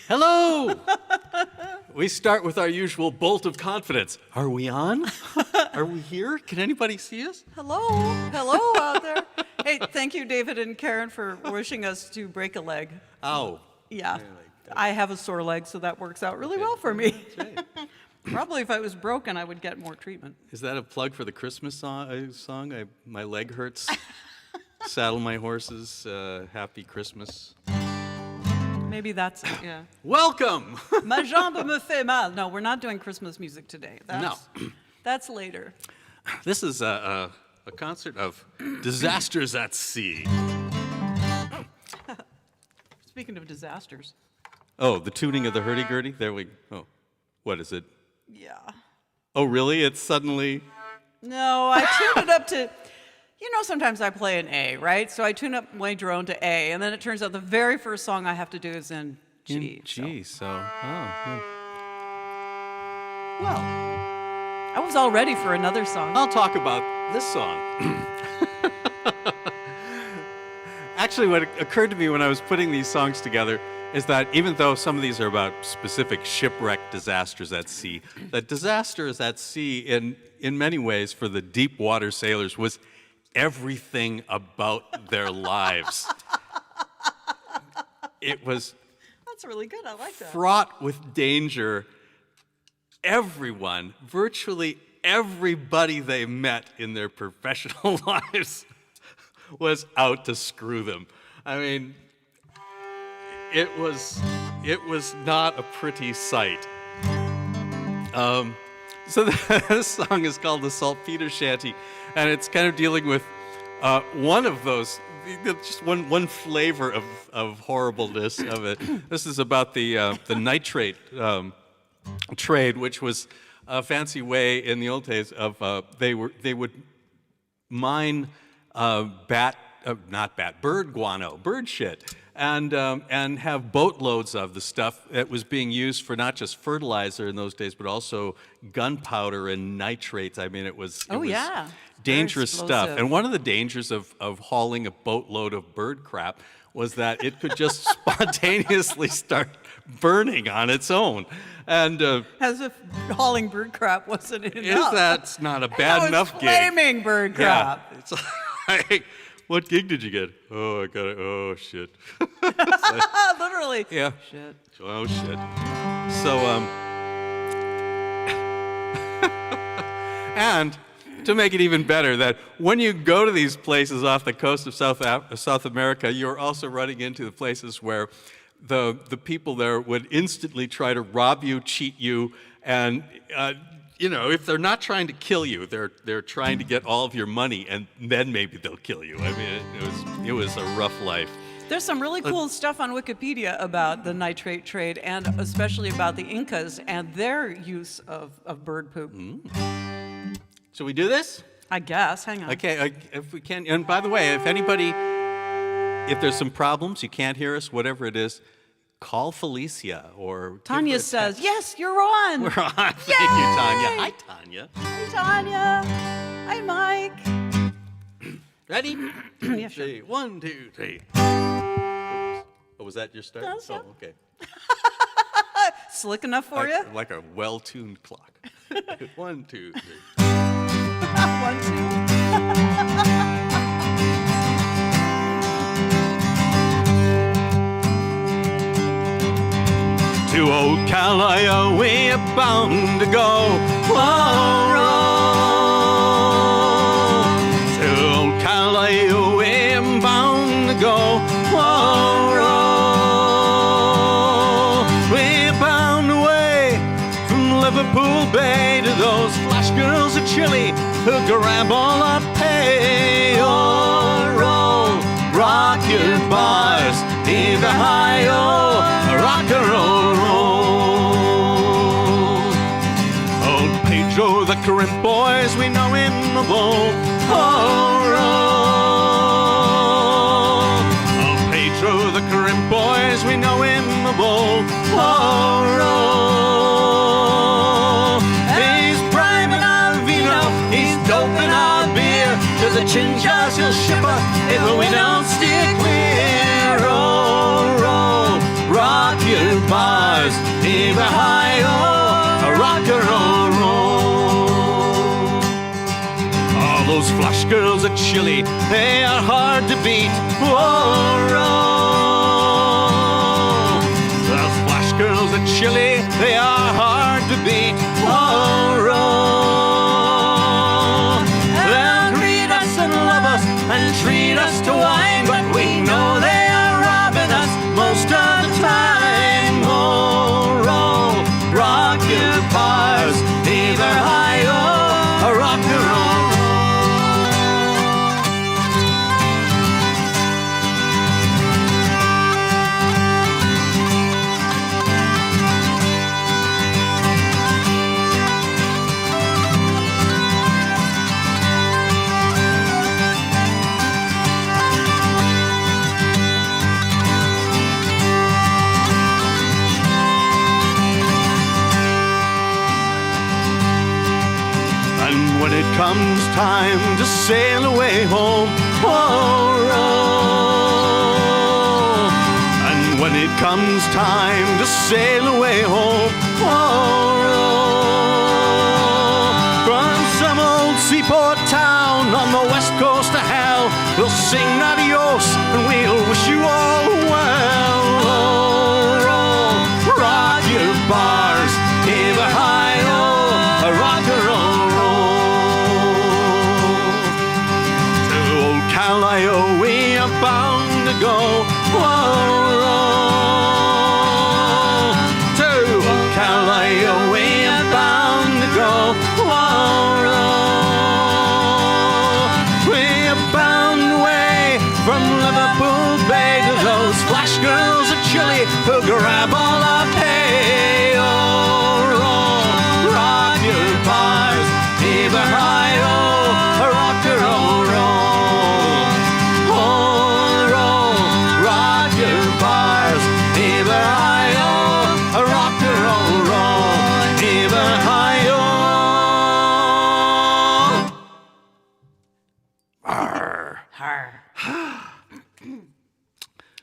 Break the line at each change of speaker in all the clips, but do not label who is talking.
Hello! We start with our usual bolt of confidence. Are we on? Are we here? Can anybody see us?
Hello out there. Hey, thank you, David and Karen, for wishing us to break a leg.
Oh.
Yeah, I have a sore leg, so that works out really well for me.
That's right.
Probably if I was broken, I would get more treatment.
Is that a plug for the Christmas song? My leg hurts. Saddle my horses. Happy Christmas.
Maybe that's it, yeah.
Welcome!
Ma jambe me fait mal. No, we're not doing Christmas music today. That's later.
This is a concert of disasters at sea.
Speaking of disasters.
Oh, the tuning of the hurdy-gurdy? There we go. Oh, what is it?
Yeah.
Oh, really? It's suddenly...
No, I tuned it up to... You know, sometimes I play an A, right? So I tune up my drone to A, and then it turns out the very first song I have to do is in G.
In G, yeah.
Well, I was all ready for another song.
I'll talk about this song. Actually, what occurred to me when I was putting these songs together is that even though some of these are about specific shipwreck disasters at sea, that disasters at sea in many ways for the deep water sailors was everything about their lives. It was
That's really good. I like that.
fraught with danger. Everyone, virtually everybody they met in their professional lives was out to screw them. I mean, it was not a pretty sight. So this song is called the Saltpeter Shanty, and it's kind of dealing with one of those, just one flavor of horribleness of it. This is about the nitrate trade, which was a fancy way in the old days of they would mine bird guano, bird shit, and have boatloads of the stuff that was being used for not just fertilizer in those days, but also gunpowder and nitrates. I mean, it was dangerous stuff. And one of the dangers of hauling a boatload of bird crap was that it could just spontaneously start burning on its own. And
as if hauling bird crap wasn't enough.
That's not a bad enough gig.
Flaming bird crap.
Yeah, it's like, what gig did you get? Oh, I got it. Oh, shit.
Literally.
Yeah.
Shit.
Oh, shit. So, and to make it even better, that when you go to these places off the coast of South America, you're also running into the places where the people there would instantly try to rob you, cheat you, and if they're not trying to kill you, they're trying to get all of your money, and then maybe they'll kill you. I mean, it was a rough life.
There's some really cool stuff on Wikipedia about the nitrate trade, and especially about the Incas and their use of bird poop.
Shall we do this?
I guess. Hang on.
Okay, if we can. And by the way, if there's some problems, you can't hear us, whatever it is, call Felicia or
Tanya says, yes, you're on.
We're on. Thank you, Tanya. Hi, Tanya.
Hi, Tanya. Hi, Mike.
Ready?
Yeah, sure.
1, 2, 3. Oops. Oh, was that your start?
Yes, yeah.
Oh, okay.
Slick enough for you?
Like a well-tuned clock. 1, 2, 3.
1, 2.
To old Calais we're bound to go. Whoa, roll. To old Calais we're bound to go. Whoa, roll. We're bound away from Liverpool Bay to those flash girls of Chile who grab all our pay. Oh, roll, rock your bars, heave a high-oh, rock and roll, roll. Old Pedro, the current boys, we know him of old. Oh, roll. Old Pedro, the current boys, we know him of old. Oh, roll. He's priming our vino, he's doping our beer. To the chinchas he'll ship us if we don't steer clear. Oh, roll, rock your body. bars, heave-a-hi-oh, rock and roll. All those flash girls at Chile, they are hard to beat. Whoa, roll. Those flash girls at Chile, they are hard to beat. Whoa, roll. They'll greet us and love us and treat us to wine, but we know they are robbing us most of the time. Oh, roll, rock your bars, heave-a-hi-oh, rock and roll. When it comes time to sail away home, oh, roll. And when it comes time to sail away home, oh, roll. From some old seaport town on the west coast of hell, we'll sing adios and we'll wish you all well. Oh, roll, rock your bars, heave-a-hi-oh, rock and roll. Calio, we are bound to go. Whoa, roll. To Calio, we are bound to go. Whoa, roll. We are bound away from Liverpool Bay to those flash girls at Chile who grab all our pay. Oh, roll, rock your bars, heave-a-hi-oh, rock and roll, roll.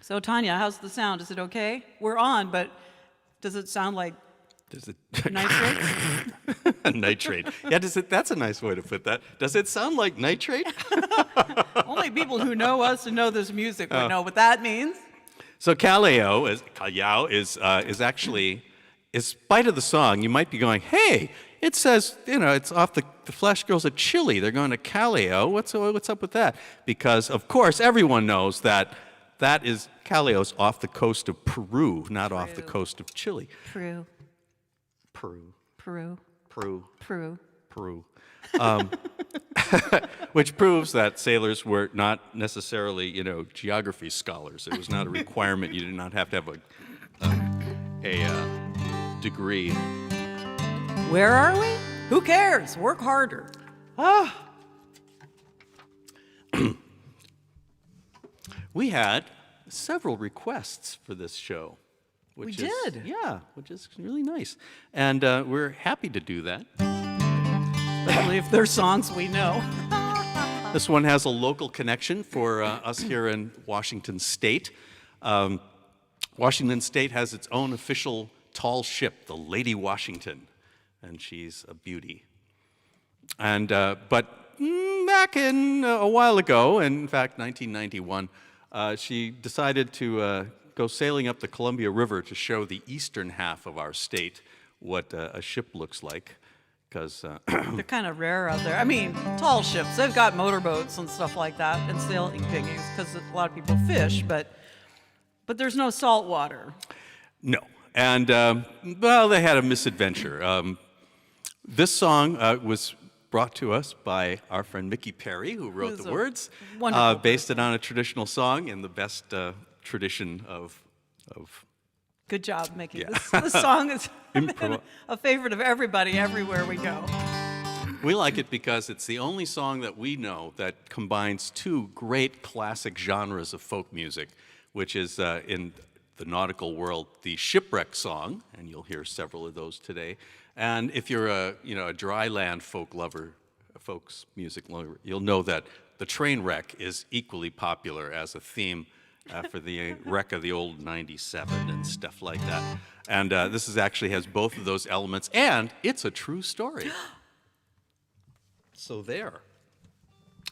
So, Tanya, how's the sound? Is it okay? We're on, but does it sound like nitrate?
Nitrate. Yeah, that's a nice way to put that. Does it sound like nitrate?
Only people who know us and know this music would know what that means.
So Calio is actually, in spite of the song, you might be going, hey, it says, it's off the Flash Girls at Chile. They're going to Calio. What's up with that? Because, of course, everyone knows that Calio's off the coast of Peru, not off the coast of Chile.
Peru.
Which proves that sailors were not necessarily, geography scholars. It was not a requirement. You did not have to have a degree.
Where are we? Who cares? Work harder.
We had several requests for this show. Which
we did?
Yeah, which is really nice. And we're happy to do that.
Especially if they're songs we know.
This one has a local connection for us here in Washington State. Washington State has its own official tall ship, the Lady Washington, and she's a beauty. And but back in a while ago, in fact, 1991, she decided to go sailing up the Columbia River to show the eastern half of our state what a ship looks like. Because
they're kind of rare out there. I mean, tall ships, they've got motorboats and stuff like that, and sailing dinghies, because a lot of people fish, but there's no salt water.
No. And, well, they had a misadventure. This song was brought to us by our friend Mickey Perry, who wrote the words, based it on a traditional song in the best tradition of
Good job, Mickey. Yeah. This song is a favorite of everybody everywhere we go.
We like it because it's the only song that we know that combines two great classic genres of folk music, which is in the nautical world, the shipwreck song, and you'll hear several of those today. And if you're a dry land folks music lover, you'll know that the train wreck is equally popular as a theme for the wreck of the old 97 and stuff like that. And this is actually has both of those elements, and it's a true story. So there.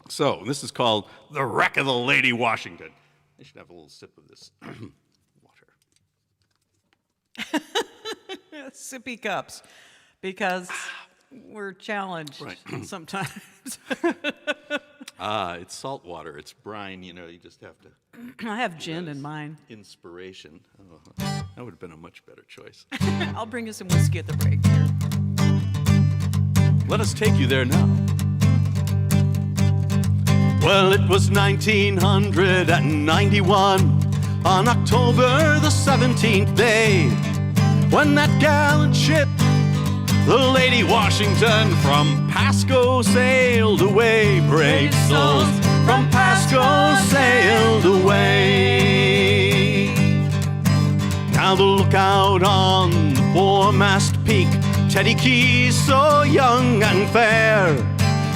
So this is called The Wreck of the Lady Washington. I should have a little sip of this water.
Sippy cups, because we're challenged sometimes.
It's salt water. It's brine. You just have to.
I have gin in mine.
Inspiration. Oh, that would have been a much better choice.
I'll bring you some whiskey at the break here.
Let us take you there now. Well, it was 1991 on October the 17th day when that gallant ship, the Lady Washington, from Pasco sailed away. Brave souls from Pasco sailed away. Now the lookout on the foremast peak, Teddy Keys, so young and fair,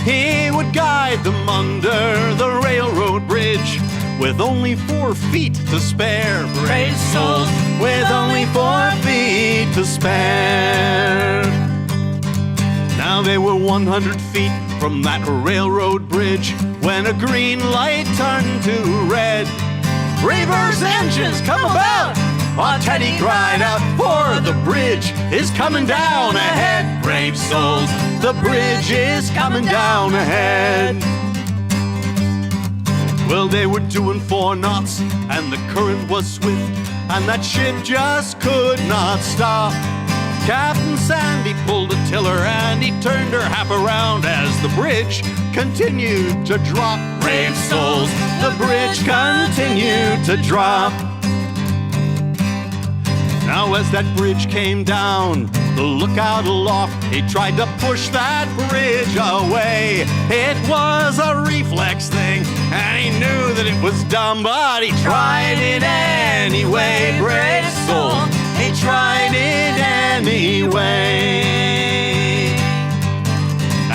he would guide them under the railroad bridge with only 4 feet to spare. Brave souls with only 4 feet to spare. Now they were 100 feet from that railroad bridge when a green light turned to red. Reverse engines, come about! While Teddy cried out, for the bridge is coming down ahead. Brave souls, the bridge is coming down ahead. Well, they were doing 4 knots and the current was swift, and that ship just could not stop. Captain Sandy pulled a tiller and he turned her half around as the bridge continued to drop. Brave souls, the bridge continued to drop. Now as that bridge came down, the lookout aloft, he tried to push that bridge away. It was a reflex thing, and he knew that it was dumb, but he tried it anyway. Brave soul, he tried it anyway.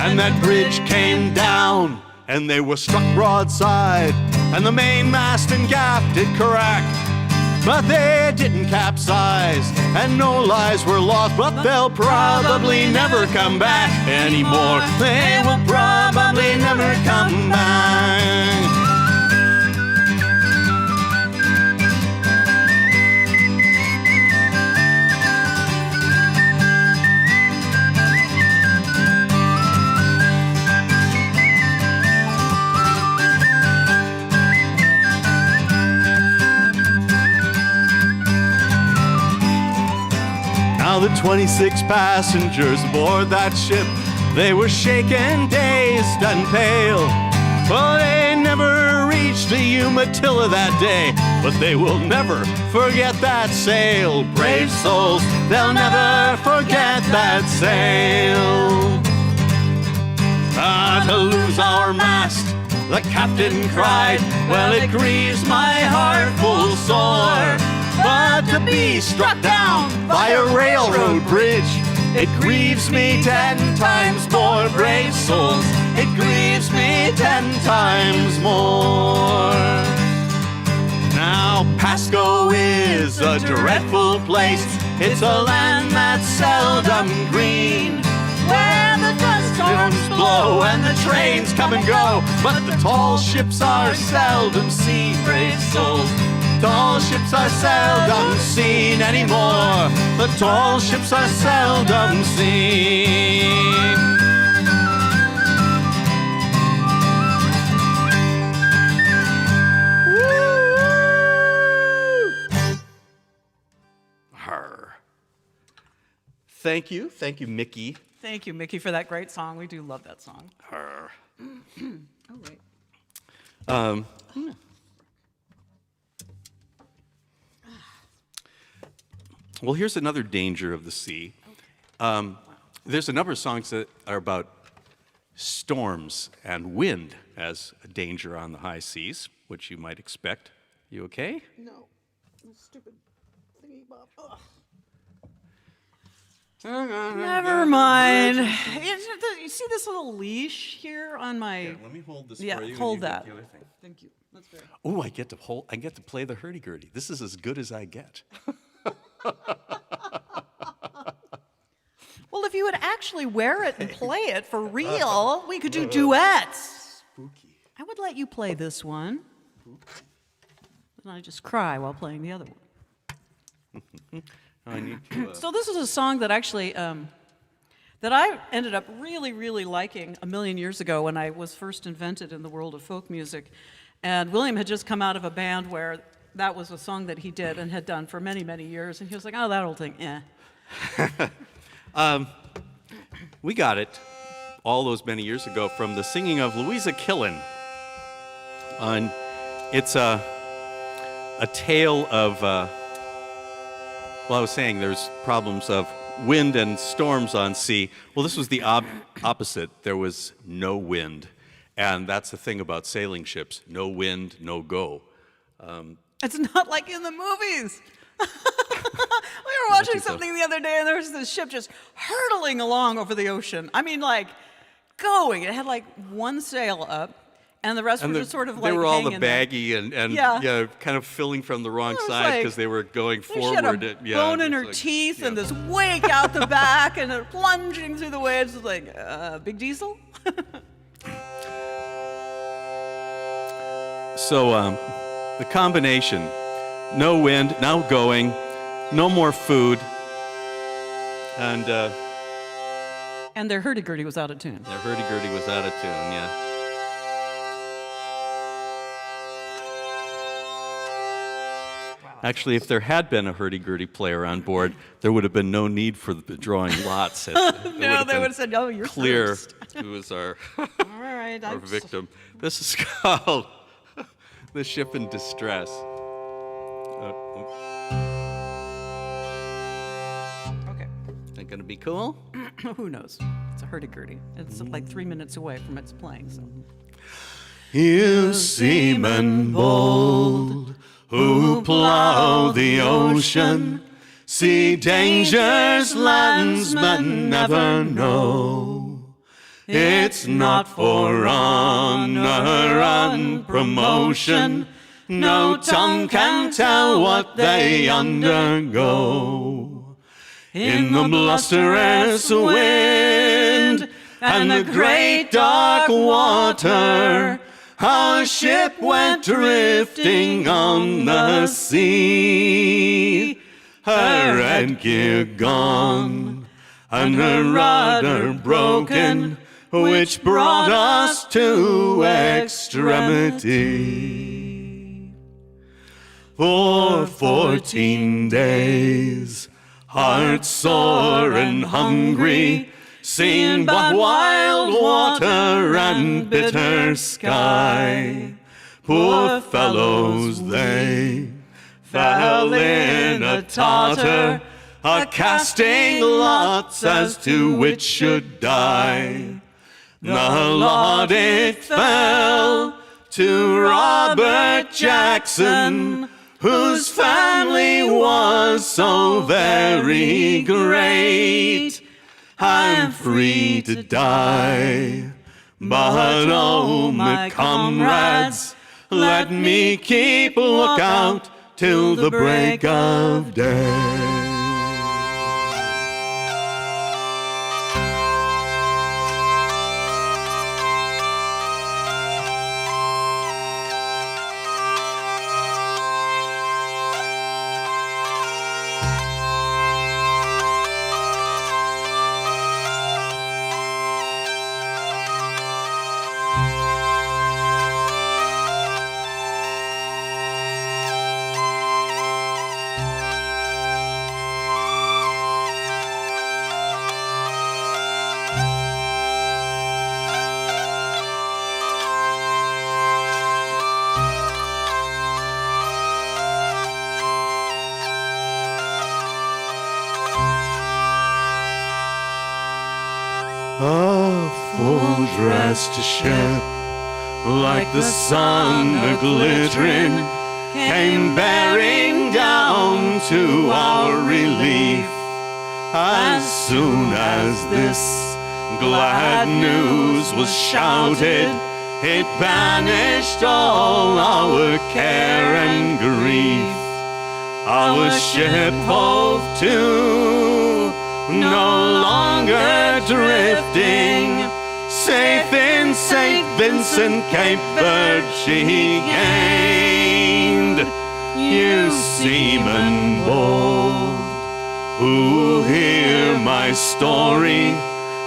And that bridge came down, and they were struck broadside, and the mainmast and gaff did crack. But they didn't capsize, and no lives were lost, but they'll probably never come back anymore. They will probably never come back. Now the 26 passengers aboard that ship, they were shaken, dazed and pale. For they never reached the Umatilla that day, but they will never forget that sail. Brave souls, they'll never forget that sail. To lose our mast, the captain cried, well, it grieves my heart full sore. But to be struck down by a railroad bridge, it grieves me 10 times more. Brave souls, it grieves me 10 times more. Now Pasco is a dreadful place. It's a land that's seldom green, where the dust storms blow and the trains come and go, but the tall ships are seldom seen. Brave souls, tall ships are seldom seen anymore. The tall ships are seldom seen. Woo! Arr. Thank you, Mickey.
Thank you, Mickey, for that great song. We do love that song.
Arr.
Oh, wait.
Well, here's another danger of the sea. There's a number of songs that are about storms and wind as a danger on the high seas, which you might expect. You okay?
No. Stupid thingy bob. Ugh.
Never
Never mind. you see this little leash here on my?
Yeah, let me hold this
Yeah,
for you.
hold
and you
that.
get the other thing.
Thank you. That's very.
Oh, I get to play the hurdy-gurdy. This is as good as I get.
Well, if you would actually wear it and play it for real, we could do duets.
Spooky.
I would let you play this one. And I just cry while playing the other one.
I need to.
So this is a song that actually that I ended up really, really liking a million years ago when I was first invented in the world of folk music. And William had just come out of a band where that was a song that he did and had done for many, many years. And he was like, oh, that old thing, eh.
We got it all those many years ago from the singing of Louisa Killen. And it's a tale of, well, I was saying there's problems of wind and storms on sea. Well, this was the opposite. There was no wind. And that's the thing about sailing ships. No wind, no go.
It's not like in the movies. We were watching something the other day, and there was this ship just hurtling along over the ocean. I mean, like, going. It had, like, one sail up, and the rest were just sort of, like,
they were all the
hanging there.
baggy and
Yeah.
kind of filling from the wrong
It was
side
like-
because they were going
She had
forward.
a bone in her teeth and this wake out the back and it plunging through the waves. It was like, Big Diesel?
So the combination, no wind, now going, no more food, and
And their hurdy-gurdy was out of tune.
their hurdy-gurdy was out of tune, yeah. Actually, if there had been a hurdy-gurdy player on board, there would have been no need for the drawing lots.
No, they would have said, oh, you're
clear
first.
who was our,
All right.
our victim. This is called The Ship in Distress.
Okay.
That gonna be cool?
Who knows? It's a hurdy-gurdy. It's like 3 minutes away from its playing, so.
You seamen bold, who plow the ocean, see dangers landsmen never know. It's not for honor and promotion, no tongue can tell what they undergo. In the blusterous wind and the great dark water, our ship went drifting on the sea. Her headgear gone and her rudder broken, which brought us to extremity. For 14 days, heart sore and hungry, seen but wild water and bitter sky. Poor fellows, they fell in a totter, a casting lots as to which should die. The lot it fell to Robert Jackson, whose family was so very great. I'm free to die, but oh, my comrades, let me keep lookout till the break of day. A full-dressed ship, like the sun a-glittering, came bearing down to our relief. As soon as this glad news was shouted. It banished all our care and grief. Our ship hove to, no longer drifting. Safe in St. Vincent Cape Verde she gained. You seamen bold, who hear my story,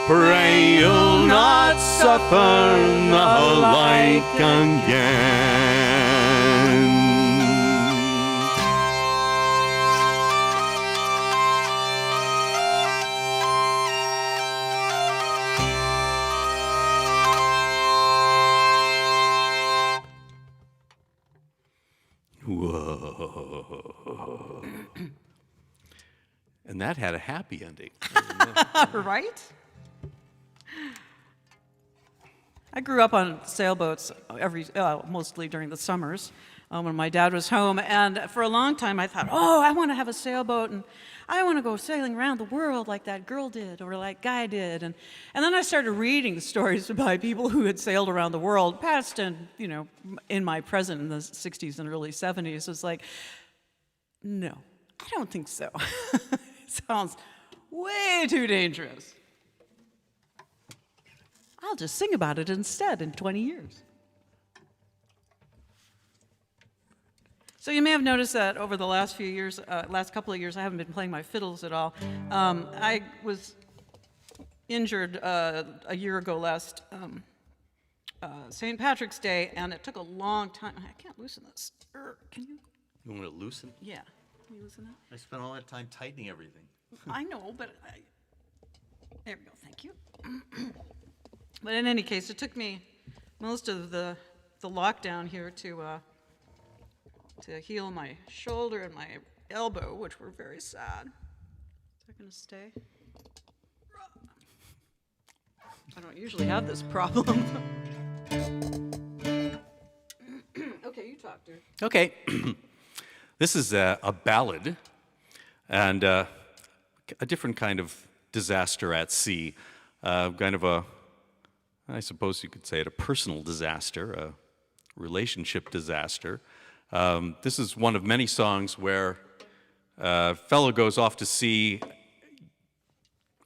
pray you'll not suffer the like again. Whoa. And that had a happy ending.
Right? I grew up on sailboats mostly during the summers when my dad was home. And for a long time I thought, oh, I want to have a sailboat and I want to go sailing around the world like that girl did or like Guy did. And then I started reading stories by people who had sailed around the world, past and, in my present in the 60s and early 70s. It's like, no, I don't think so. It sounds way too dangerous. I'll just sing about it instead in 20 years. So you may have noticed that over the last few years, last couple of years, I haven't been playing my fiddles at all. I was injured a year ago last St. Patrick's Day, and it took a long time. I can't loosen this. Can you?
You want to loosen?
Yeah. Can you loosen it?
I spent all that time tightening everything.
I know, but there we go. Thank you. But in any case, it took me most of the lockdown here to heal my shoulder and my elbow, which were very sad. Is that going to stay? I don't usually have this problem. Okay, you talk, dude.
Okay. This is a ballad and a different kind of disaster at sea. Kind of I suppose you could say it, a personal disaster, a relationship disaster. This is one of many songs where a fellow goes off to sea.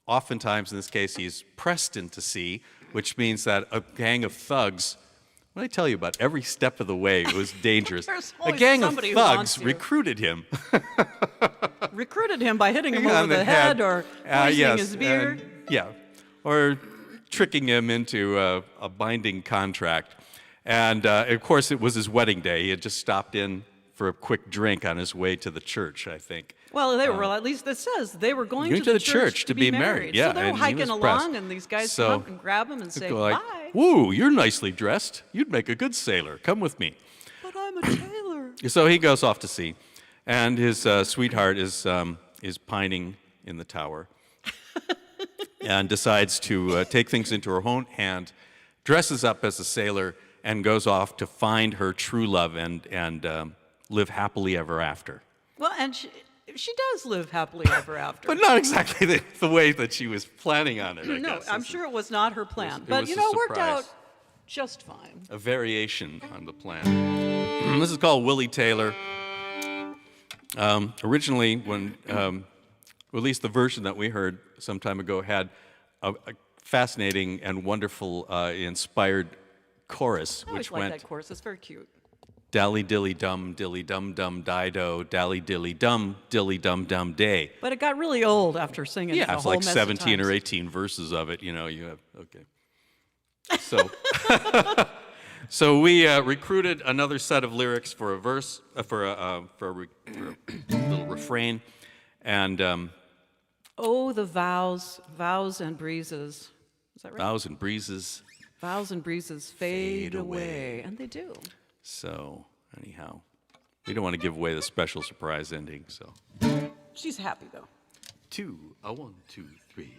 Oftentimes, in this case, he's pressed into sea, which means that a gang of thugs, what did I tell you about? Every step of the way it was dangerous. A gang of thugs recruited him.
Recruited him by hitting him over the head or poisoning his beard?
Or tricking him into a binding contract. And, of course, it was his wedding day. He had just stopped in for a quick drink on his way to the church, I think.
Well, they were, at least it says, they were going to the church to be married.
Yeah,
so they were hiking along, and these guys come up and grab him and say,
like,
bye.
Woo, you're nicely dressed. You'd make a good sailor. Come with me.
But I'm a tailor.
So he goes off to sea, and his sweetheart is pining in the tower and decides to take things into her own hand, dresses up as a sailor, and goes off to find her true love and live happily ever after.
Well, and she does live happily ever after.
But not exactly the way that she was planning on it, I guess.
I'm sure it was not her plan.
But,
it worked out just fine.
A variation on the plan. This is called Willie Taylor. Originally, when, at least the version that we heard some time ago had a fascinating and wonderful, inspired chorus,
I
which
like
went,
that chorus. It's very cute.
Dally dilly dum dum dido, dally dilly dum dum day.
But it got really old after singing
Yeah,
the
it's
whole
like
mess
17
of
or
times.
18 verses of it. You have okay. So, so we recruited another set of lyrics for a verse, for a little refrain, and
oh, the vows and breezes. Is that right?
vows and breezes.
Vows and breezes fade away. And they do.
So, anyhow, we don't want to give away the special surprise ending, so.
She's happy, though.
1, 2, 3.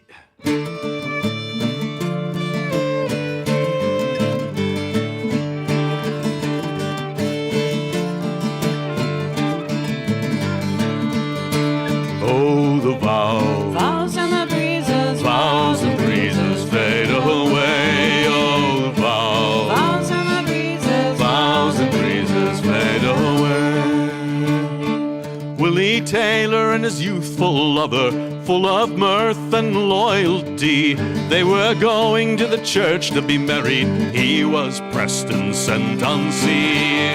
Oh, the vows
and the breezes
fade and his youthful lover, full of mirth and loyalty. They were going to the church to be married. He was pressed and sent on sea.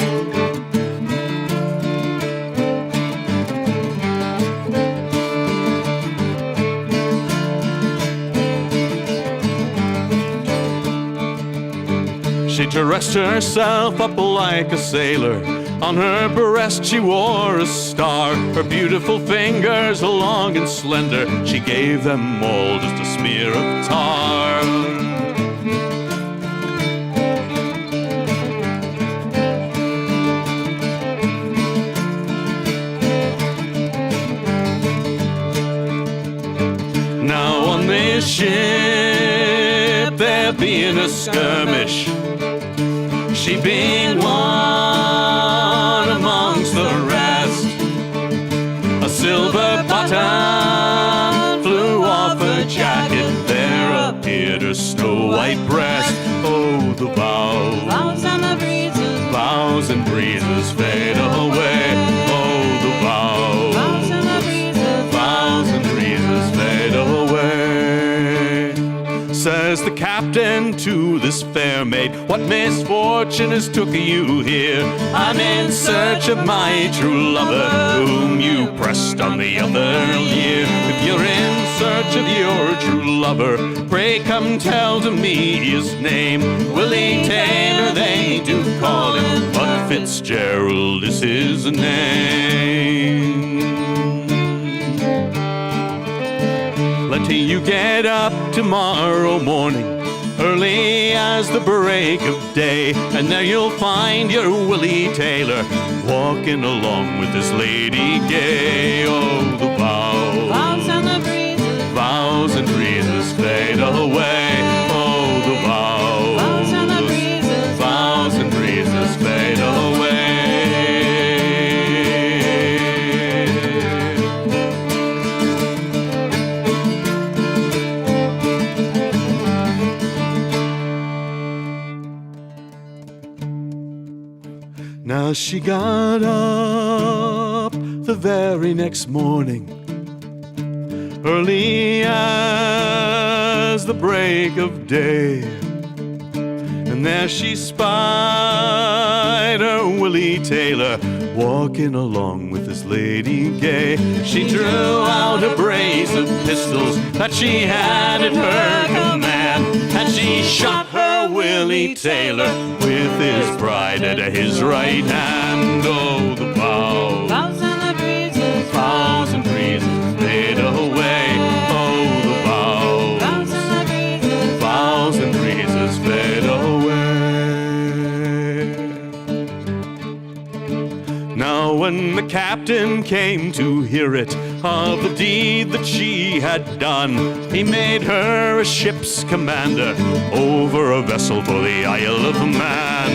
She dressed herself up like a sailor. On her breast she wore a star. Her beautiful fingers, long and slender, she gave them all just a smear of tar. Now on this ship there being a skirmish, she being one amongst the rest. A silver button flew off her jacket. There appeared her snow-white breast. Oh, the vows,
Vows and the breezes,
vows and breezes fade away. Oh, the vows,
vows and the breezes,
vows and breezes fade away. Says the captain to this fair maid, what misfortune has took you here? I'm in search of my true lover, whom you pressed on the other year. If you're in search of your true lover, pray come tell to me his name. Willie Taylor they do call him, but Fitzgerald is his name. Let you get up tomorrow morning, early as the break of day, and there you'll find your Willie Taylor walking along with his lady gay. Oh, the vows,
vows and the breezes,
vows and breezes fade away. Oh, the vows,
vows and the breezes,
vows and breezes fade away. Now she got up the very next morning, early as the break of day, and there she spied her Willie Taylor walking along with his lady gay. She drew out a brace of pistols that she had at her command, and she shot her Willie Taylor with his bride at his right hand. Oh, the vows,
vows and the breezes,
vows and breezes fade away. Oh, the vows,
vows and the breezes,
vows and breezes fade away. Now when the captain came to hear it, of the deed that she had done, he made her a ship's commander over a vessel for the Isle of Man.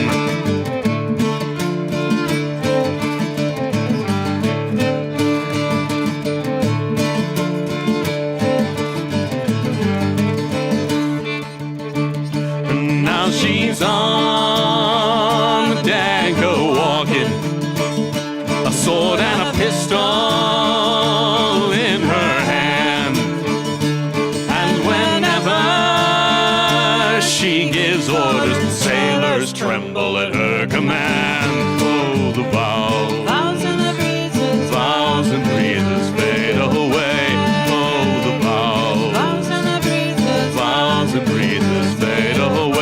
And now she's on the deck a-walking, a sword and a pistol in her hand, and whenever she gives orders, sailors tremble at her command. Oh, the vows,
vows and the breezes,
vows and breezes fade away. Oh, the vows,
vows and the breezes,
vows and breezes fade away.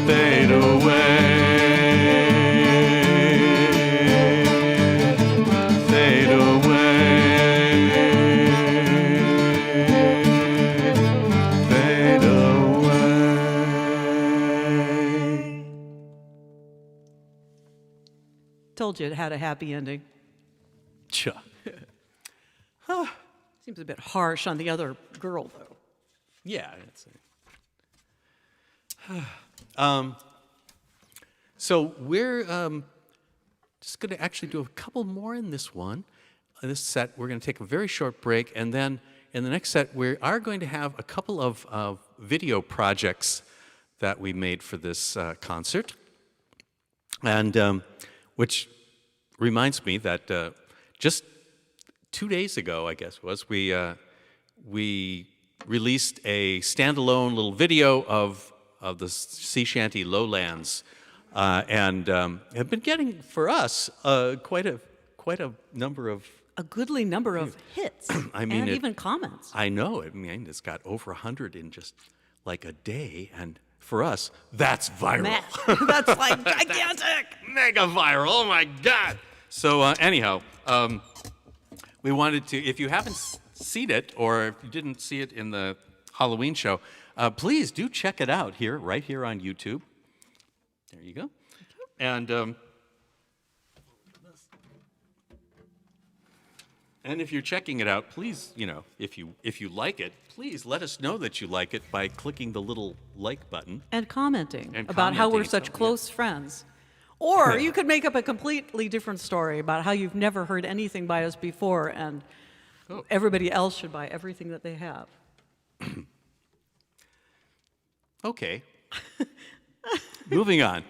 Fade away. Fade away. Fade away.
Told you it had a happy ending.
Cha.
Seems a bit harsh on the other girl, though.
Yeah. So we're just going to actually do a couple more in this one. In this set, we're going to take a very short break, and then in the next set, we are going to have a couple of video projects that we made for this concert. And which reminds me that just 2 days ago, I guess it was, we released a standalone little video of the sea shanty lowlands, and have been getting for us quite a number of.
A goodly number of hits
I mean,
and even comments.
I know. I mean, it's got over 100 in just like a day, and for us, that's viral.
That's like gigantic.
Mega viral. Oh my God. So anyhow, we wanted to. If you haven't seen it, or if you didn't see it in the Halloween show, please do check it out right here on YouTube. There you go. And if you're checking it out, please, if you like it, please let us know that you like it by clicking the little like button.
And commenting about how we're such close friends. Or you could make up a completely different story about how you've never heard anything by us before, and everybody else should buy everything that they have.
Okay. Moving on.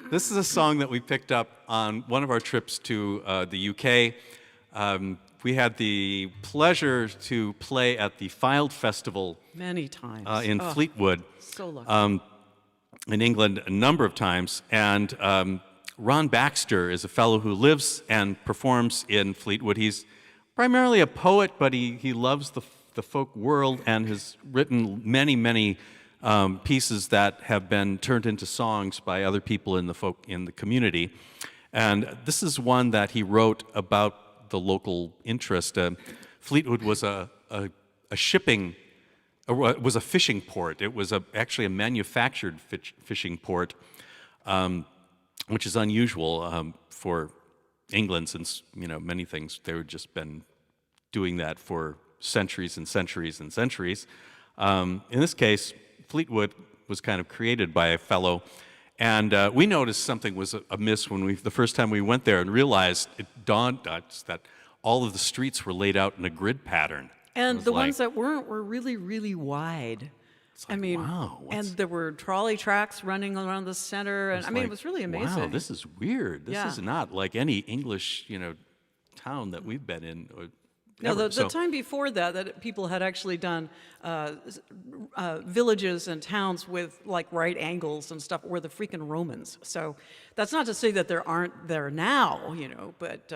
This is a song that we picked up on one of our trips to the UK. We had the pleasure to play at the Fylde Festival
many times
in Fleetwood,
so lucky.
In England a number of times. And Ron Baxter is a fellow who lives and performs in Fleetwood. He's primarily a poet, but he loves the folk world and has written many pieces that have been turned into songs by other people in the community. And this is one that he wrote about the local interest. Fleetwood was a fishing port. It was actually a manufactured fishing port, which is unusual for England, since many things they've just been doing that for centuries and centuries and centuries. In this case, Fleetwood was kind of created by a fellow, and we noticed something was amiss the first time we went there, and realized it dawned on us that all of the streets were laid out in a grid pattern.
And the ones that weren't were really, really wide.
Like, wow.
And there were trolley tracks running around the center, and it was really amazing.
Wow, this is weird. This is not like any English, town that we've been in.
No, the time before that people had actually done villages and towns with like right angles and stuff were the freaking Romans. So that's not to say that there aren't there now, but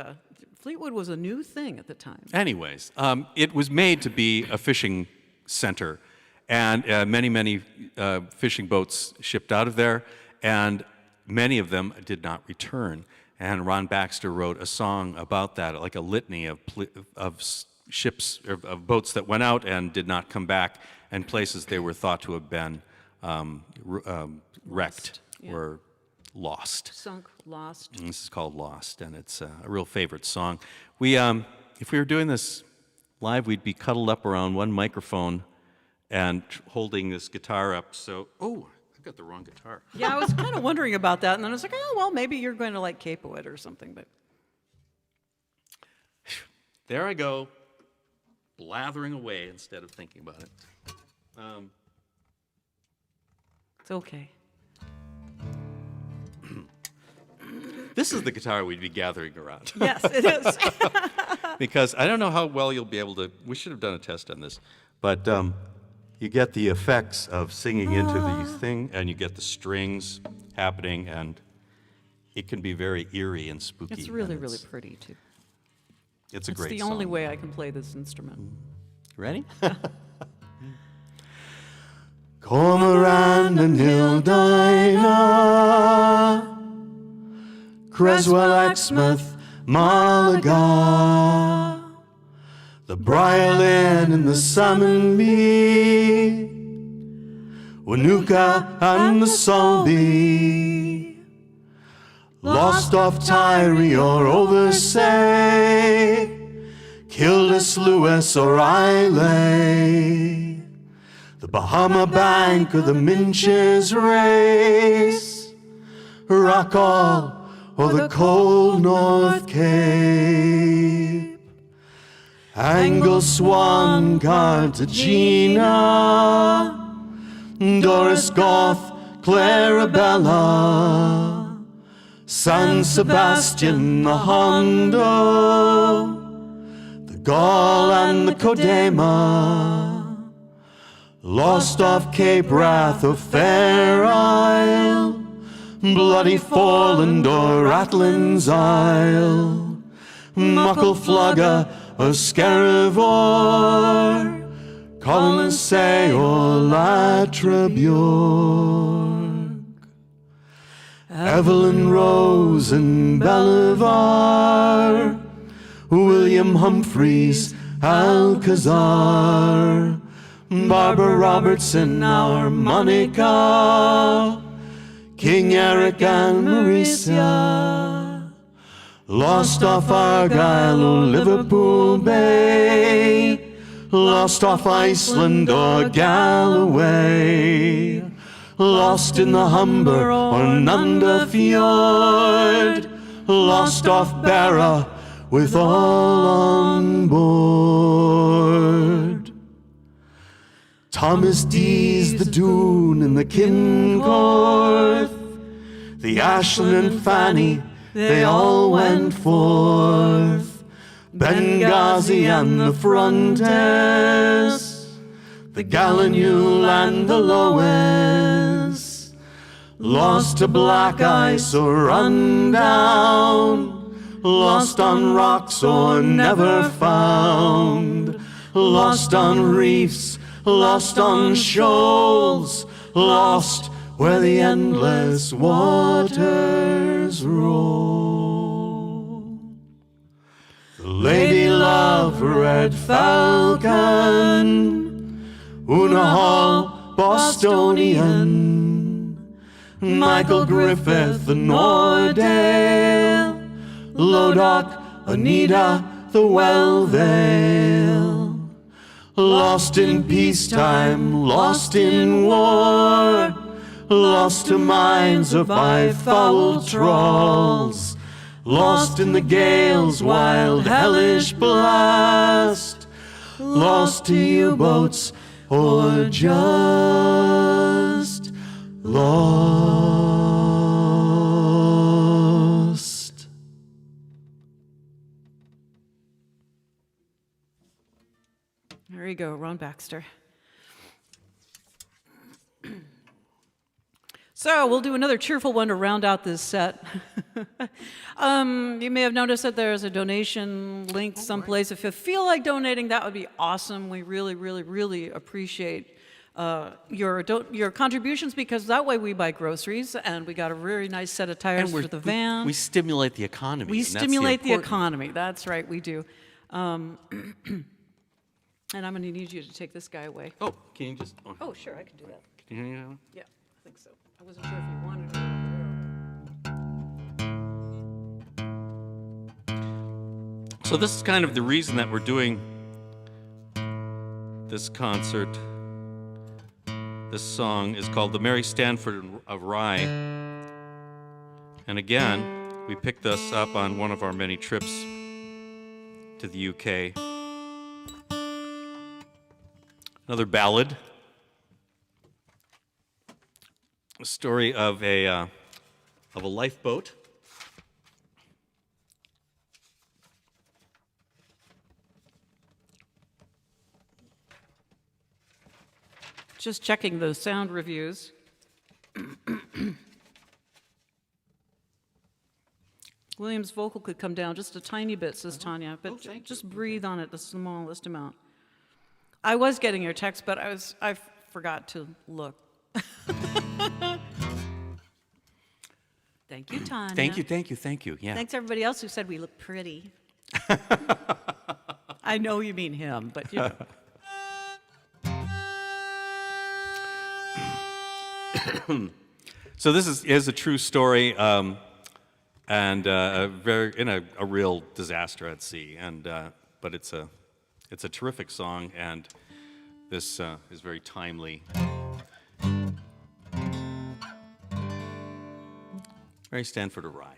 Fleetwood was a new thing at the time.
Anyways, it was made to be a fishing center, and many fishing boats shipped out of there, and many of them did not return. And Ron Baxter wrote a song about that, like a litany of ships, of boats that went out and did not come back, and places they were thought to have been wrecked or lost.
Sunk, lost.
And this is called Lost, and it's a real favorite song. If we were doing this live, we'd be cuddled up around one microphone and holding this guitar up. So, I've got the wrong guitar.
Yeah, I was kind of wondering about that, and then I was like, maybe you're going to like capo it or something, but.
There I go, blathering away instead of thinking about it.
It's okay.
This is the guitar we'd be gathering around.
Yes, it is.
Because I don't know how well you'll be able to, we should have done a test on this, but you get the effects of singing into the thing, and you get the strings happening, and it can be very eerie and spooky.
It's really, really pretty, too.
It's a great song.
It's the only way I can play this instrument.
Ready?
Cormorant and Hildina, Creswell, Exmouth, Malaga, the Briarland and the Salmon Mead, Wanuka and the Solby, lost off Tyree or Oversea, Kildis, Lewis or Islay, the Bahama Bank or the Minches Race, Rockall or the cold North Cape, Angle, Swan, Cartagena, Doris, Goth, Clarabella, San Sebastian, the Hondo, the Gaul and the Codema, lost off Cape Wrath of Fair Isle, Bloody Foreland or Ratlin's Isle, Muckle Flugga or Scarivore, Colonsay or Latrabjork, Evelyn Rose and Belivar, William Humphreys, Alcazar, Barbara Robertson, our Monica, King Eric and Mauricia, lost off Argyle or Liverpool Bay, lost off Iceland or Galloway, lost in the Humber or Nunda Fjord, lost off Barra with all on board. Thomas Dees, the Doon and the Kincorth, the Ashland and Fanny, they all went forth. Benghazi and the Frontes, the Gallinule and the Loes, lost to black ice or run down, lost on rocks or never found, lost on reefs, lost on shoals, lost where the endless waters roll. The Lady Love, Red Falcon, Una Hall, Bostonian, Michael Griffith, the Nordale, Lodock, Anita, the Wellvale, lost in peacetime, lost in war, lost to mines or by foul trawls, lost in the gale's wild hellish blast, lost to U-boats or just lost.
There you go, Ron Baxter. So we'll do another cheerful one to round out this set. You may have noticed that there's a donation link someplace. If you feel like donating, that would be awesome. We really, really, really appreciate your contributions, because that way we buy groceries and we got a very nice set of tires for the van.
We stimulate the economy.
We stimulate the economy. That's right, we do. And I'm going to need you to take this guy away.
Oh, can you just...
Oh, sure, I can do that.
Can you hear that one?
Yeah, I think so. I wasn't sure if you wanted it.
So this is kind of the reason that we're doing this concert. This song is called the Mary Stanford of Rye. And again, we picked this up on one of our many trips to the UK. Another ballad. A story of a lifeboat.
Just checking those sound reviews. William's vocal could come down just a tiny bit, says Tanya, but just breathe on it the smallest amount. I was getting your text, but I forgot to look. Thank you, Tanya.
Thank you. Yeah.
Thanks everybody else who said we look pretty. I know you mean him, but you know.
So this is a true story, and a real disaster at sea. And but it's a terrific song, and this is very timely. Mary Stanford of Rye.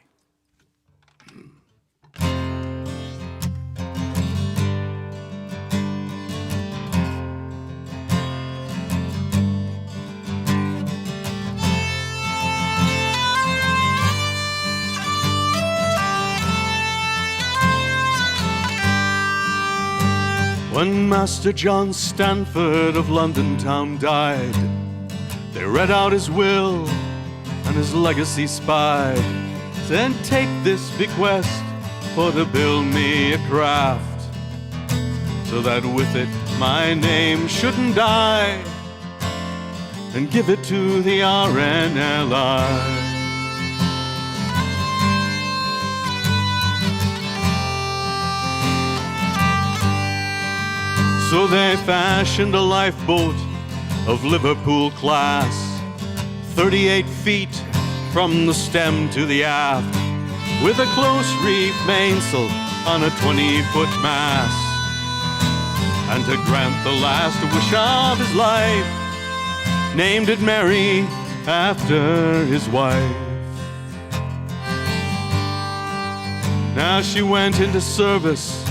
When Master John Stanford of London town died, they read out his will and his legacy spied. Then take this bequest for to build me a craft, so that with it my name shouldn't die, and give it to the RNLI. So they fashioned a lifeboat of Liverpool class, 38 feet from the stem to the aft, with a close reef mainsail on a 20-foot mast. And to grant the last wish of his life, named it Mary after his wife. Now she went into service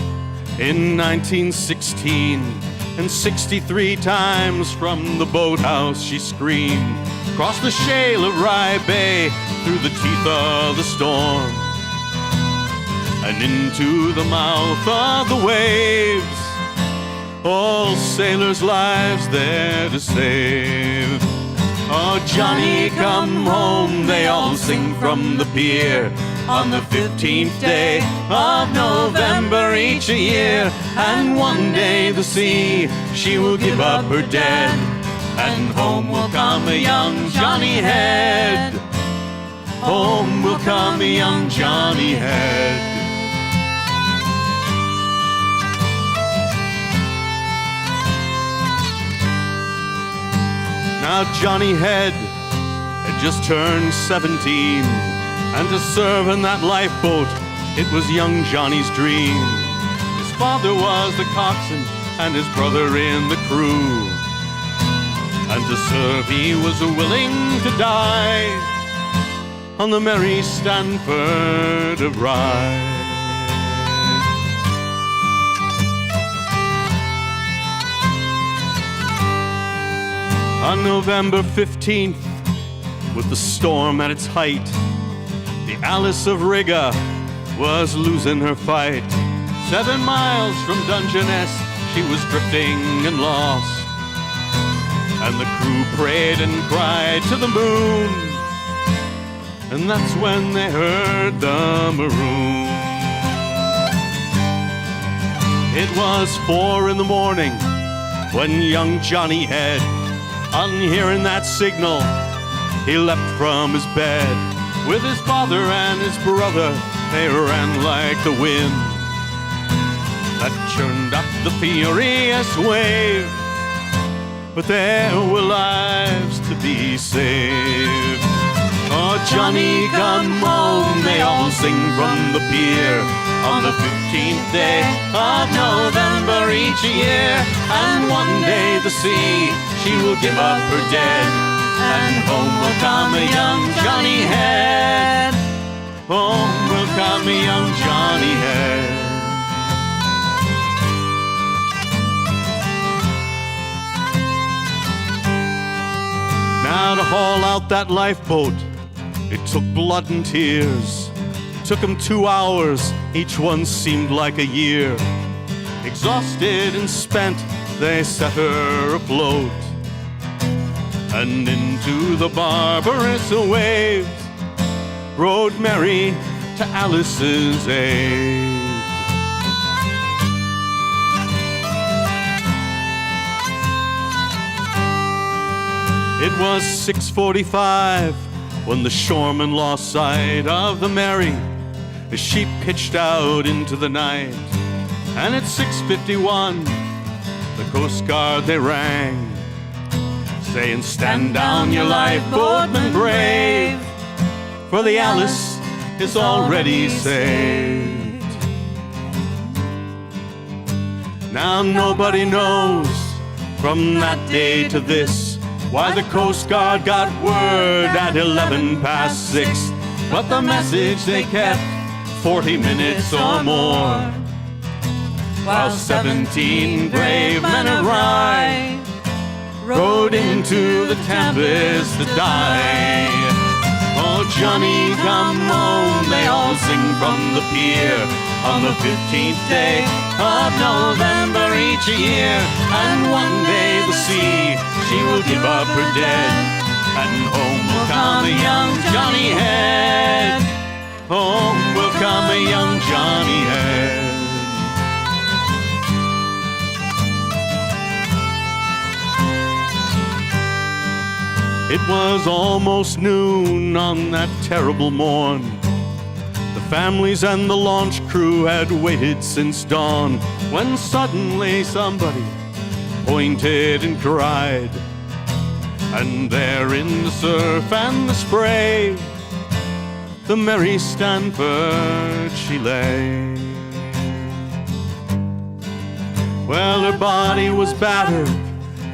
in 1916, and 63 times from the boathouse she screamed, across the shale of Rye Bay, through the teeth of the storm, and into the mouth of the waves. All sailors' lives there to save. Oh, Johnny, come home, they all sing from the pier, on the 15th day of November each a year. And one day the sea, she will give up her dead, and home will come a young Johnny Head. Home will come a young Johnny Head. Now Johnny Head had just turned 17, and to serve in that lifeboat, it was young Johnny's dream. His father was the coxswain and his brother in the crew, and to serve he was willing to die on the Mary Stanford of Rye. On November 15th, with the storm at its height, the Alice of Riga was losing her fight. 7 miles from Dungeness, she was drifting and lost, and the crew prayed and cried to the moon, and that's when they heard the maroon. It was 4 in the morning when young Johnny Head, on hearing that signal, he leapt from his bed. With his father and his brother, they ran like the wind that churned up the furious wave. But there were lives to be saved. Oh, Johnny, come home, they all sing from the pier, on the 15th day of November each year. And one day the sea, she will give up her dead, and home will come a young Johnny Head. Home will come a young Johnny Head. Now to haul out that lifeboat, it took blood and tears. Took them 2 hours, each one seemed like a year. Exhausted and spent, they set her afloat, and into the barbarous waves rode Mary to Alice's aid. It was 6:45 when the shoreman lost sight of the Mary as she pitched out into the night. And at 6:51, the Coast Guard they rang, saying, "Stand down, you lifeboatmen brave, for the Alice is already saved." Now nobody knows from that day to this why the Coast Guard got word at 6:11, but the message they kept 40 minutes or more, while 17 brave men of Rye rode into the Tempest to die. Oh, Oh, Johnny, come home, they all sing from the pier on the 15th day of November each year. And one day the sea, she will give up her dead, and home will come a young Johnny Head. Home will come a young Johnny Head. It was almost noon on that terrible morn. The families and the launch crew had waited since dawn, when suddenly somebody pointed and cried, and there in the surf and the spray, the Mary Stanford she lay. Well, her body was battered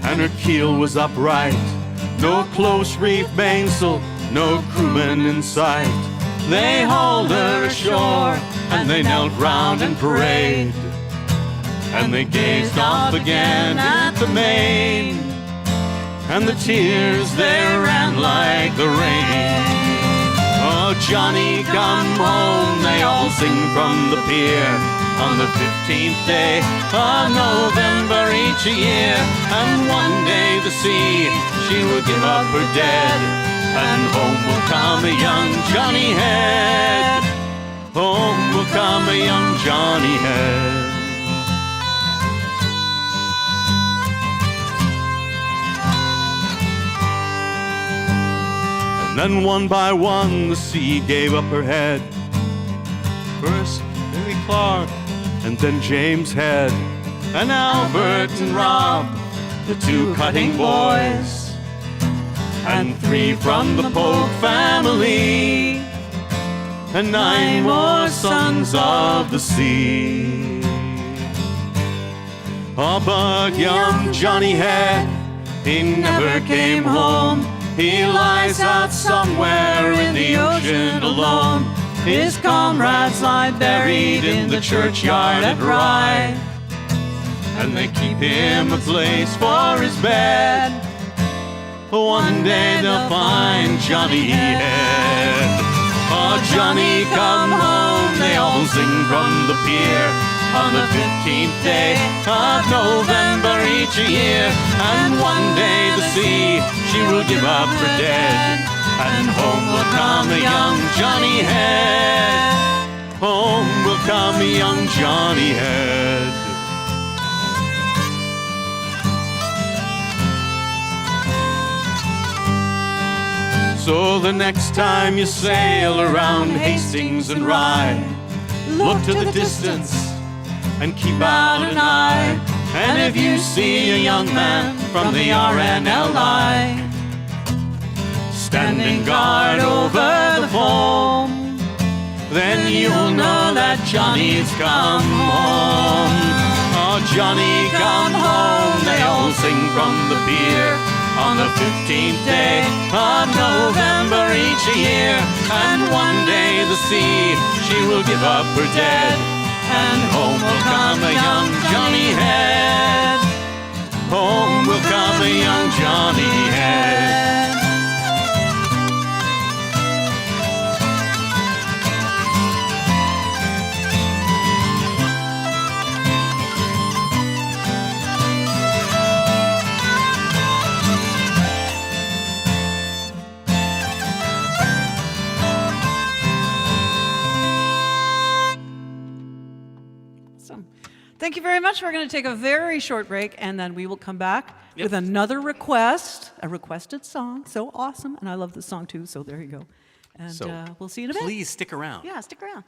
and her keel was upright. No close reef mainsail, no crewmen in sight. They hauled her ashore and they knelt round and prayed, and they gazed off again at the main, and the tears they ran like the rain. Oh, Johnny, come home, they all sing from the pier on the 15th day of November each year. And one day the sea, she will give up her dead, and home will come a young Johnny Head. Home will come a young Johnny Head. And then one by one the sea gave up her head. First Billy Clark, and then James Head, and Albert and Rob, the two cutting boys, and 3 from the Polk family, and 9 more sons of the sea. Oh, but young Johnny Head, he never came home. He lies out somewhere in the ocean alone. His comrades lie buried in the churchyard at Rye, and they keep him a place for his bed. One day they'll find Johnny Head. Oh, Johnny, come home, they all sing from the pier on the 15th day of November each year. And one day the sea, she will give up her dead, and home will come a young Johnny Head. Home will come a young Johnny Head. So the next time you sail around Hastings and Rye, look to the distance and keep out an eye. And if you see a young man from the RNLI standing guard over the foam, then you'll know that Johnny's come home. Oh, Johnny, come home, they all sing from the pier on the 15th day of November each year. And one day the sea, she will give up her dead, and home will come a young Johnny Head. Home will come a young Johnny Head.
Thank you very much. We're going to take a very short break, and then we will come back with another request, a requested song. So awesome. And I love this song, too, so there you go. And we'll see you in a bit.
Please stick around.
Yeah, stick around.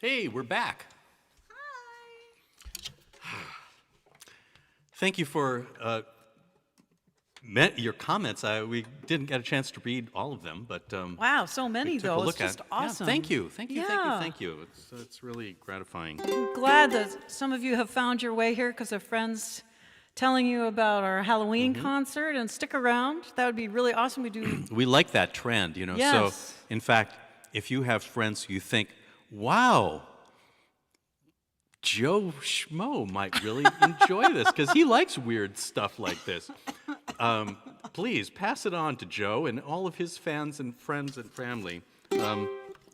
Hey, we're back. Thank you for your comments. We didn't get a chance to read all of them, but
Wow, so many,
we took a
though.
look
It's just
at.
awesome.
Yeah, thank you.
Yeah.
Thank you. It's really gratifying.
I'm glad that some of you have found your way here because of friends telling you about our Halloween concert, and stick around. That would be really awesome. We do.
We like that trend, you know.
Yes.
So, in fact, if you have friends who you think, wow, Joe Schmo might really enjoy this because he likes weird stuff like this, please pass it on to Joe and all of his fans and friends and family.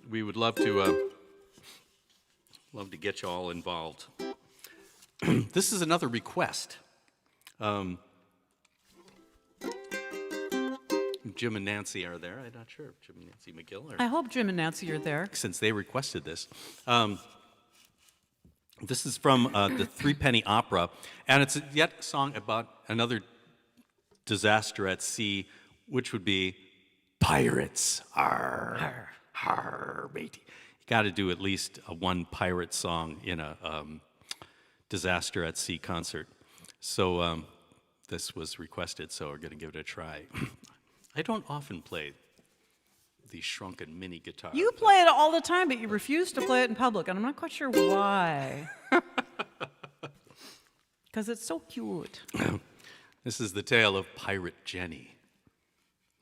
We would love to get you all involved. This is another request. Jim and Nancy are there. I'm not sure if Jim and Nancy McGill are.
I hope Jim and Nancy are there.
Since they requested this. This is from the Threepenny Opera, and it's yet a song about another disaster at sea, which would be pirates. Arr, arr, matey. You got to do at least one pirate song in a disaster at sea concert. So this was requested, so we're going to give it a try. I don't often play the shrunken mini guitar.
You play it all the time, but you refuse to play it in public, and I'm not quite sure why. Because it's so cute.
This is the tale of Pirate Jenny.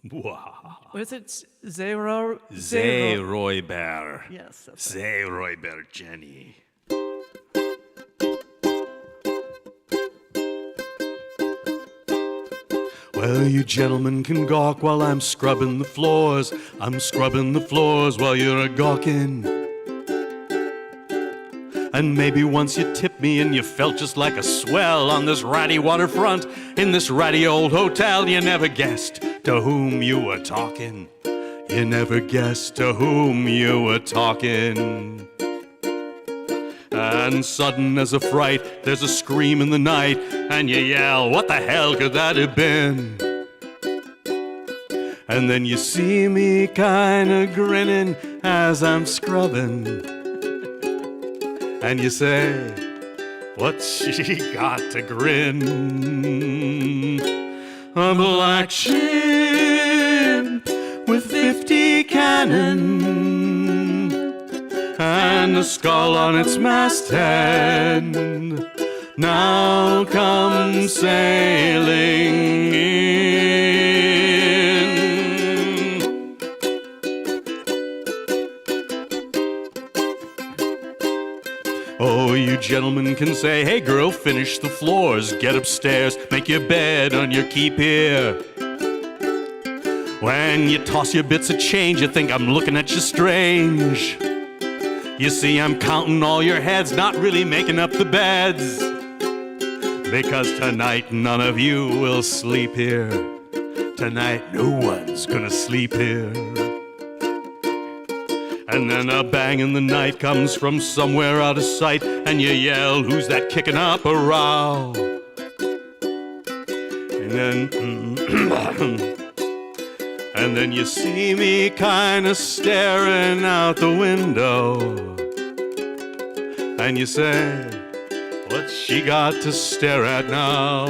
Wow.
What is it? Zero.
Zeeroyber.
Yes. That's right.
Zeeroyber Jenny. Well, you gentlemen can gawk while I'm scrubbing the floors. I'm scrubbing the floors while you're a-gawking. And maybe once you tipped me and you felt just like a swell on this ratty waterfront in this ratty old hotel. You never guessed to whom you were talking. You never guessed to whom you were talking. And sudden as a fright, there's a scream in the night, and you yell, what the hell could that have been? And then you see me kinda grinning as I'm scrubbing. And you say, what's she got to grin? A black ship with 50 cannon and a skull on its masthead now come sailing in. Oh, you gentlemen can say, hey girl, finish the floors, get upstairs, make your bed on your keep here. When you toss your bits of change, you think I'm looking at you strange. You see, I'm counting all your heads, not really making up the beds. Because tonight none of you will sleep here. Tonight no one's gonna sleep here. And then a bang in the night comes from somewhere out of sight, and you yell, who's that kicking up a row? And then you see me kinda staring out the window. And you say, what's she got to stare at now?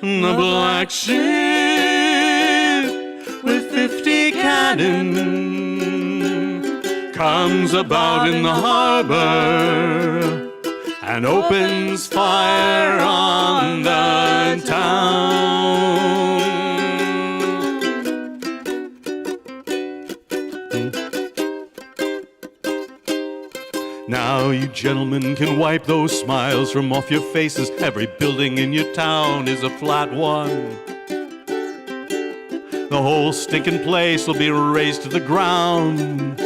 The black ship with 50 cannon comes about in the harbor and opens fire on the town. Now you gentlemen can wipe those smiles from off your faces. Every building in your town is a flat one. The whole stinking place will be razed to the ground.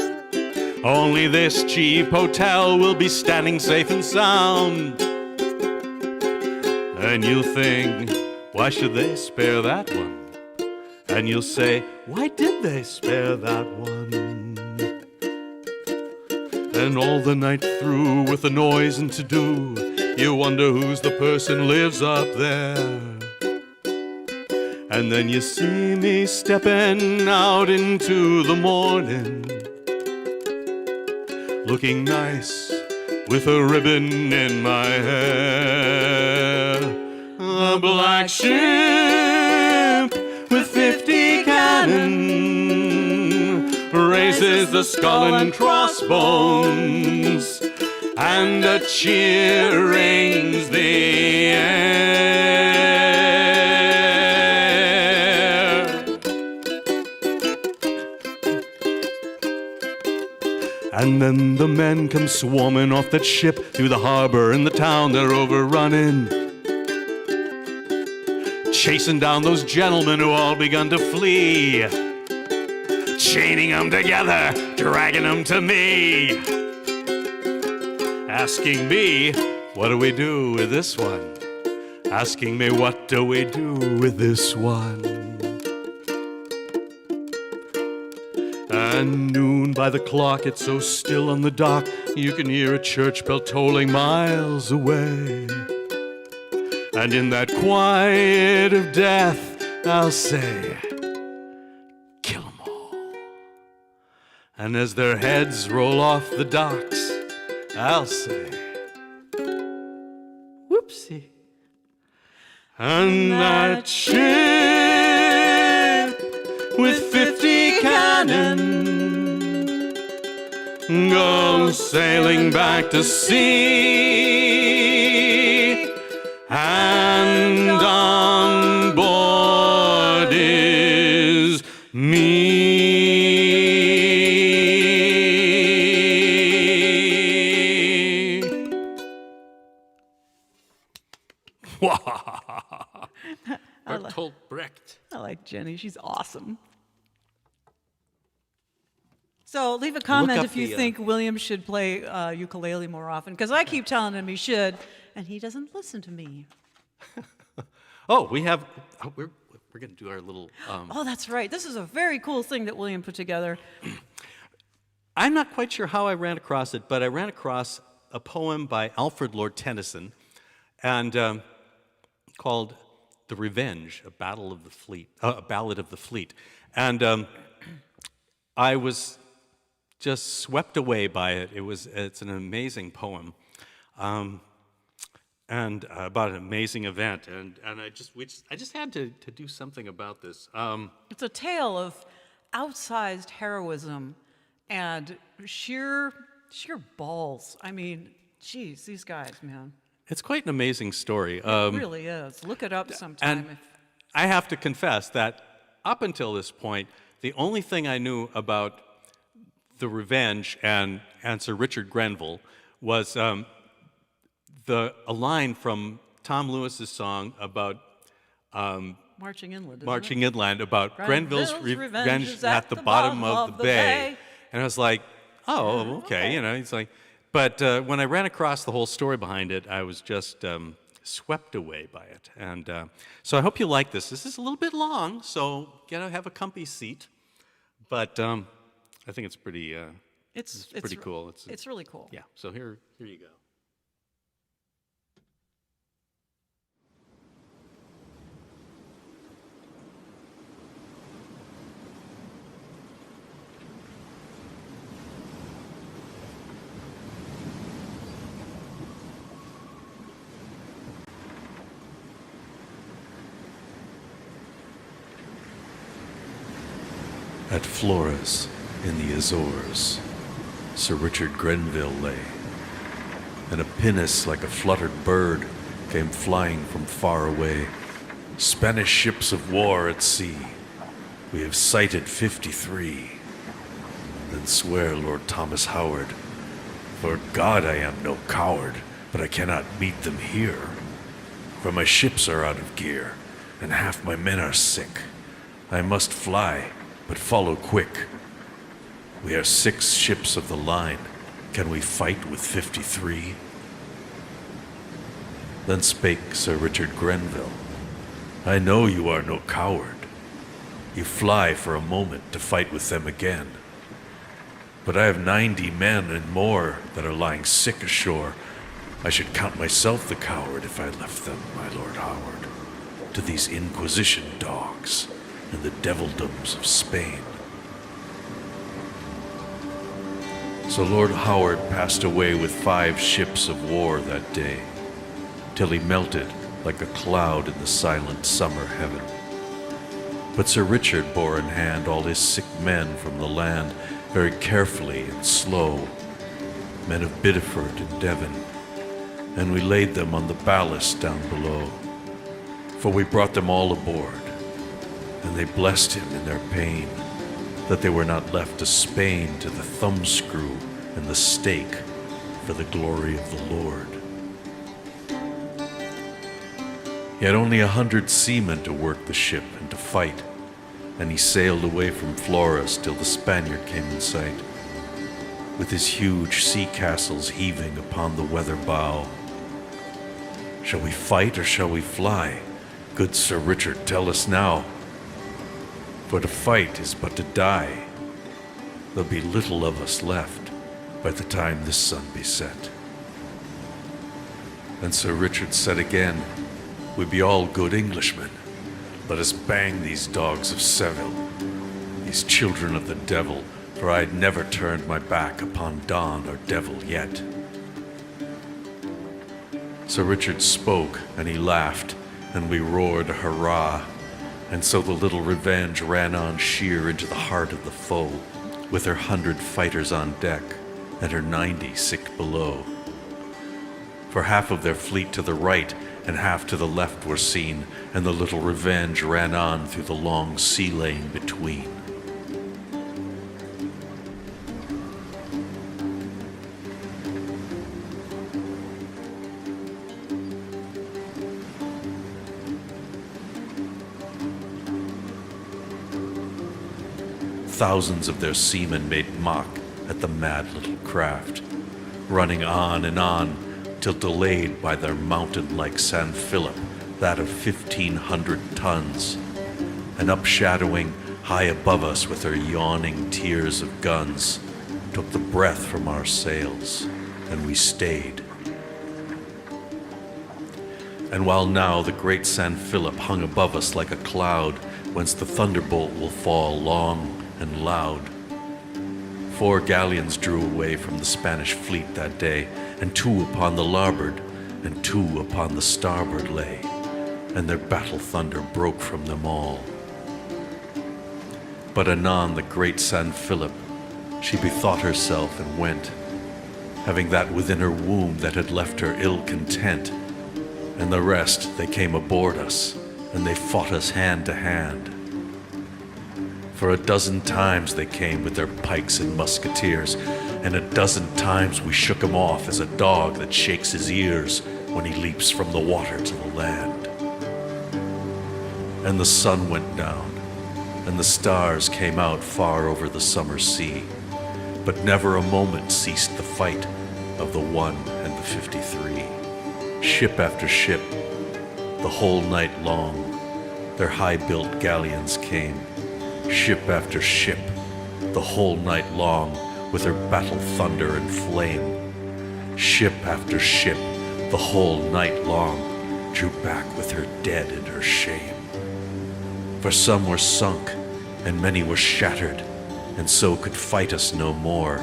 Only this cheap hotel will be standing safe and sound. And you'll think, why should they spare that one? And you'll say, why did they spare that one? And all the night through with the noise and to-do, you wonder who's the person lives up there. And then you see me stepping out into the morning
looking nice with a ribbon in my hair. A black ship with 50 cannon raises the skull and crossbones, and a cheer rings the air. And then the men come swarming off that ship through the harbor and the town they're overrunning, chasing down those gentlemen who all begun to flee, chaining them together, dragging them to me, asking me, what do we do with this one? Asking me, what do we do with this one? And noon by the clock, it's so still on the dock, you can hear a church bell tolling miles away. And in that quiet of death, I'll say, kill 'em all. And as their heads roll off the docks, I'll say, whoopsie. And that ship with 50 cannon goes sailing back to sea, and on board is me. Bertolt Brecht.
I like Jenny. She's awesome. So leave a comment
up
if you
the,
think William should play ukulele more often, because I keep telling him he should, and he doesn't listen to me.
Oh, we have, we're going to do our little...
Oh, that's right. This is a very cool thing that William put together.
I'm not quite sure how I ran across it, but I ran across a poem by Alfred Lord Tennyson, and called "The Revenge: A Ballad of the Fleet." And I was just swept away by it. It's an amazing poem, and about an amazing event. And I just had to do something about this.
It's a tale of outsized heroism and sheer balls. I mean, geez, these guys, man.
It's quite an amazing story.
It really is. Look it up sometime.
And I have to confess that up until this point, the only thing I knew about The Revenge and Sir Richard Grenville was a line from Tom Lewis's song about
Marching Inland.
Marching Inland, about Grenville's
Grenville's
revenge
is
at the bottom of the bay. And I was like, oh, okay, you know, it's like, but when I ran across the whole story behind it, I was just swept away by it. And so I hope you like this. This is a little bit long, so have a comfy seat. But I think it's pretty. It's pretty cool.
It's really cool.
Yeah. So here you go.
At Flores, in the Azores, Sir Richard Grenville lay, and a pinnace like a fluttered bird came flying from far away. Spanish ships of war at sea, we have sighted 53. Then swear Lord Thomas Howard, for God I am no coward, but I cannot meet them here. For my ships are out of gear, and half my men are sick. I must fly, but follow quick. We are 6 ships of the line. Can we fight with 53? Then spake Sir Richard Grenville, I know you are no coward. You fly for a moment to fight with them again. But I have 90 men and more that are lying sick ashore. I should count myself the coward if I left them, my Lord Howard, to these Inquisition dogs and the devildoms of Spain.
So Lord Howard passed away with 5 ships of war that day, till he melted like a cloud in the silent summer heaven. But Sir Richard bore in hand all his sick men from the land, very carefully and slow, men of Bideford and Devon, and we laid them on the ballast down below. For we brought them all aboard, and they blessed him in their pain, that they were not left a Spain to the thumbscrew and the stake for the glory of the Lord. He had only 100 seamen to work the ship and to fight, and he sailed away from Flores till the Spaniard came in sight, with his huge sea castles heaving upon the weather bow. Shall we fight or shall we fly? Good Sir Richard, tell us now. For to fight is but to die. There'll be little of us left by the time this sun be set. And Sir Richard said again, we be all good Englishmen. Let us bang these dogs of Seville, these children of the devil, for I had never turned my back upon Don or devil yet. Sir Richard spoke, and he laughed, and we roared hurrah, and so the little Revenge ran on sheer into the heart of the foe, with her 100 fighters on deck, and her 90 sick below. For half of their fleet to the right, and half to the left were seen, and the little Revenge ran on through the long sea lane between. Thousands of their seamen made mock at the mad little craft, running on and on, till delayed by their mountain like San Philip, that of 1,500 tons, and upshadowing high above us with her yawning tiers of guns, took the breath from our sails, and we stayed. And while now the great San Philip hung above us like a cloud, whence the thunderbolt will fall long and loud, 4 galleons drew away from the Spanish fleet that day, and 2 upon the larboard, and 2 upon the starboard lay, and their battle thunder broke from them all. But anon the great San Philip, she bethought herself and went, having that within her womb that had left her ill content, and the rest they came aboard us, and they fought us hand to hand. For a dozen times they came with their pikes and musketeers, and a dozen times we shook him off as a dog that shakes his ears when he leaps from the water to the land. And the sun went down, and the stars came out far over the summer sea, but never a moment ceased the fight of the 1 and the 53. Ship after ship, the whole night long, their high-built galleons came, ship after ship, the whole night long, with her battle thunder and flame. Ship after ship, the whole night long, drew back with her dead and her shame. For some were sunk, and many were shattered, and so could fight us no more.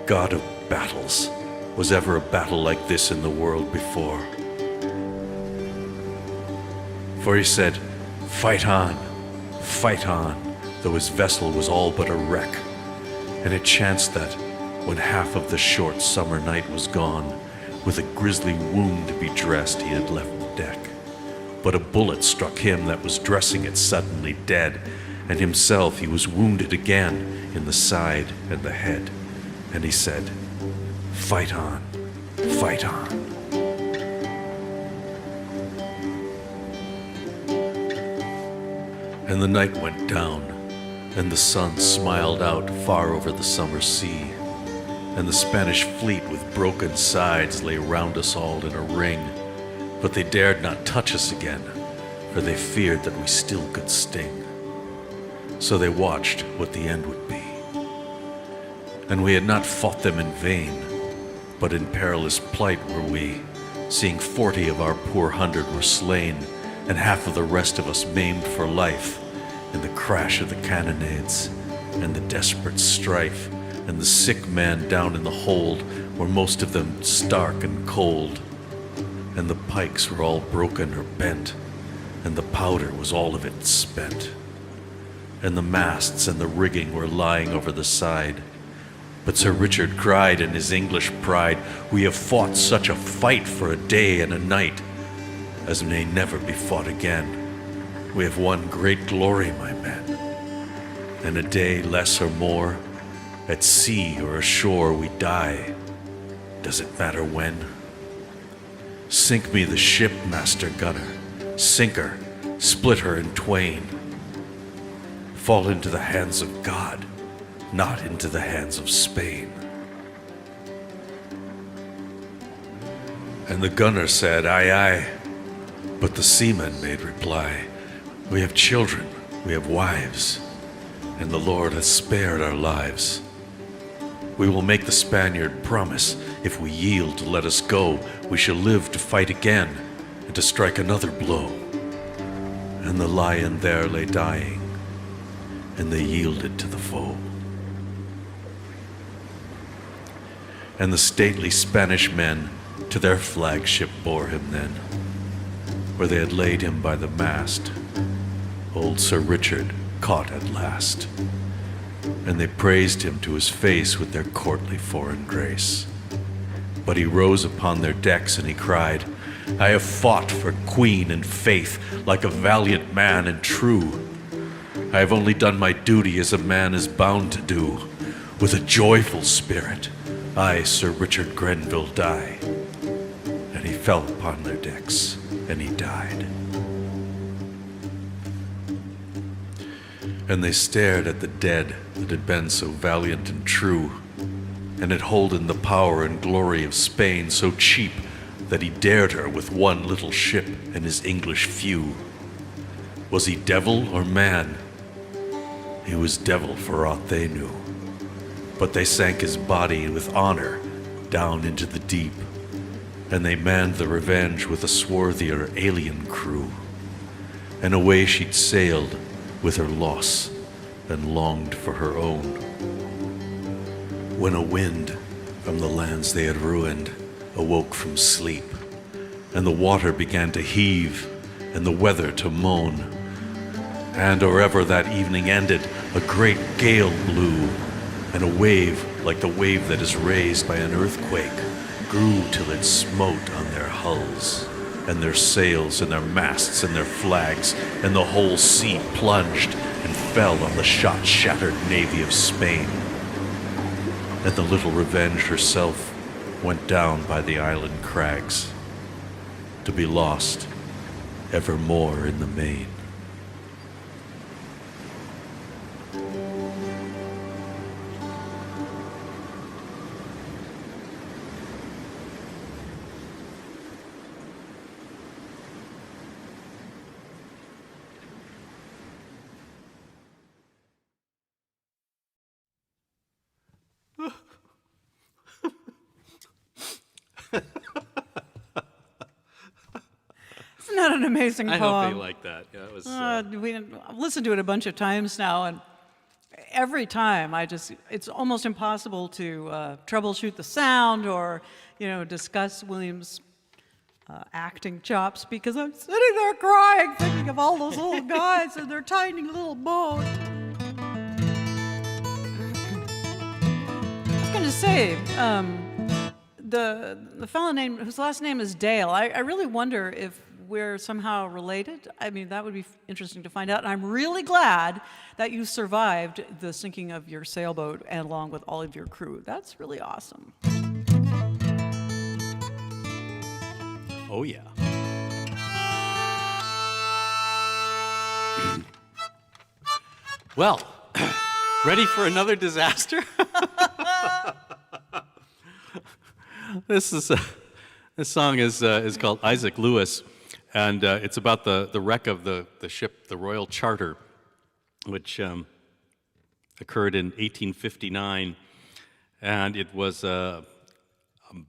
God of battles, was ever a battle like this in the world before? For he said, fight on, though his vessel was all but a wreck. And it chanced that, when half of the short summer night was gone, with a grisly wound to be dressed he had left the deck. But a bullet struck him that was dressing it suddenly dead, and himself he was wounded again in the side and the head. And he said, fight on, fight on. And the night went down, and the sun smiled out far over the summer sea, and the Spanish fleet with broken sides lay round us all in a ring, but they dared not touch us again, for they feared that we still could sting. So they watched what the end would be. And we had not fought them in vain, but in perilous plight were we, seeing 40 of our poor 100 were slain, and half of the rest of us maimed for life, in the crash of the cannonades and the desperate strife and the sick men down in the hold were most of them stark and cold, and the pikes were all broken or bent, and the powder was all of it spent, and the masts and the rigging were lying over the side. But Sir Richard cried in his English pride, "We have fought such a fight for a day and a night as may never be fought again. We have won great glory, my men, and a day less or more, at sea or ashore we die. Does it matter when? Sink me the ship, Master Gunner, sink her, split her in twain. Fall into the hands of God, not into the hands of Spain." And the gunner said, "Aye, aye." But the seaman made reply, "We have children, we have wives, and the Lord has spared our lives. We will make the Spaniard promise, if we yield to let us go, we shall live to fight again and to strike another blow." And the lion there lay dying, and they yielded to the foe. And the stately Spanish men to their flagship bore him then, where they had laid him by the mast, old Sir Richard caught at last. And they praised him to his face with their courtly foreign grace. But he rose upon their decks and he cried, "I have fought for Queen and faith like a valiant man and true. I have only done my duty as a man is bound to do. With a joyful spirit, I, Sir Richard Grenville, die." And he fell upon their decks and he died. And they stared at the dead that had been so valiant and true, and had holden the power and glory of Spain so cheap that he dared her with one little ship and his English few. Was he devil or man? He was devil for aught they knew. But they sank his body with honor down into the deep, and they manned the Revenge with a swarthier alien crew, and away she'd sailed with her loss and longed for her own. When a wind from the lands they had ruined awoke from sleep, and the water began to heave and the weather to moan, and or ever that evening ended, a great gale blew, and a wave like the wave that is raised by an earthquake grew till it smote on their hulls and their sails and their masts and their flags, and the whole sea plunged and fell on the shot-shattered navy of Spain. And the little Revenge herself went down by the island crags, to be lost evermore in the main.
Isn't that an amazing
I
poem?
hope you like that. Yeah, it was.
I've listened to it a bunch of times now, and every time it's almost impossible to troubleshoot the sound or, discuss William's acting chops, because I'm sitting there crying, thinking of all those little guys and their tiny little boat. I was going to say, the fellow whose last name is Dale, I really wonder if we're somehow related. I mean, that would be interesting to find out. And I'm really glad that you survived the sinking of your sailboat and along with all of your crew. That's really awesome.
Oh, yeah. Well, ready for another disaster? This song is called Isaac Lewis, and it's about the wreck of the ship, the Royal Charter, which occurred in 1859, and it was a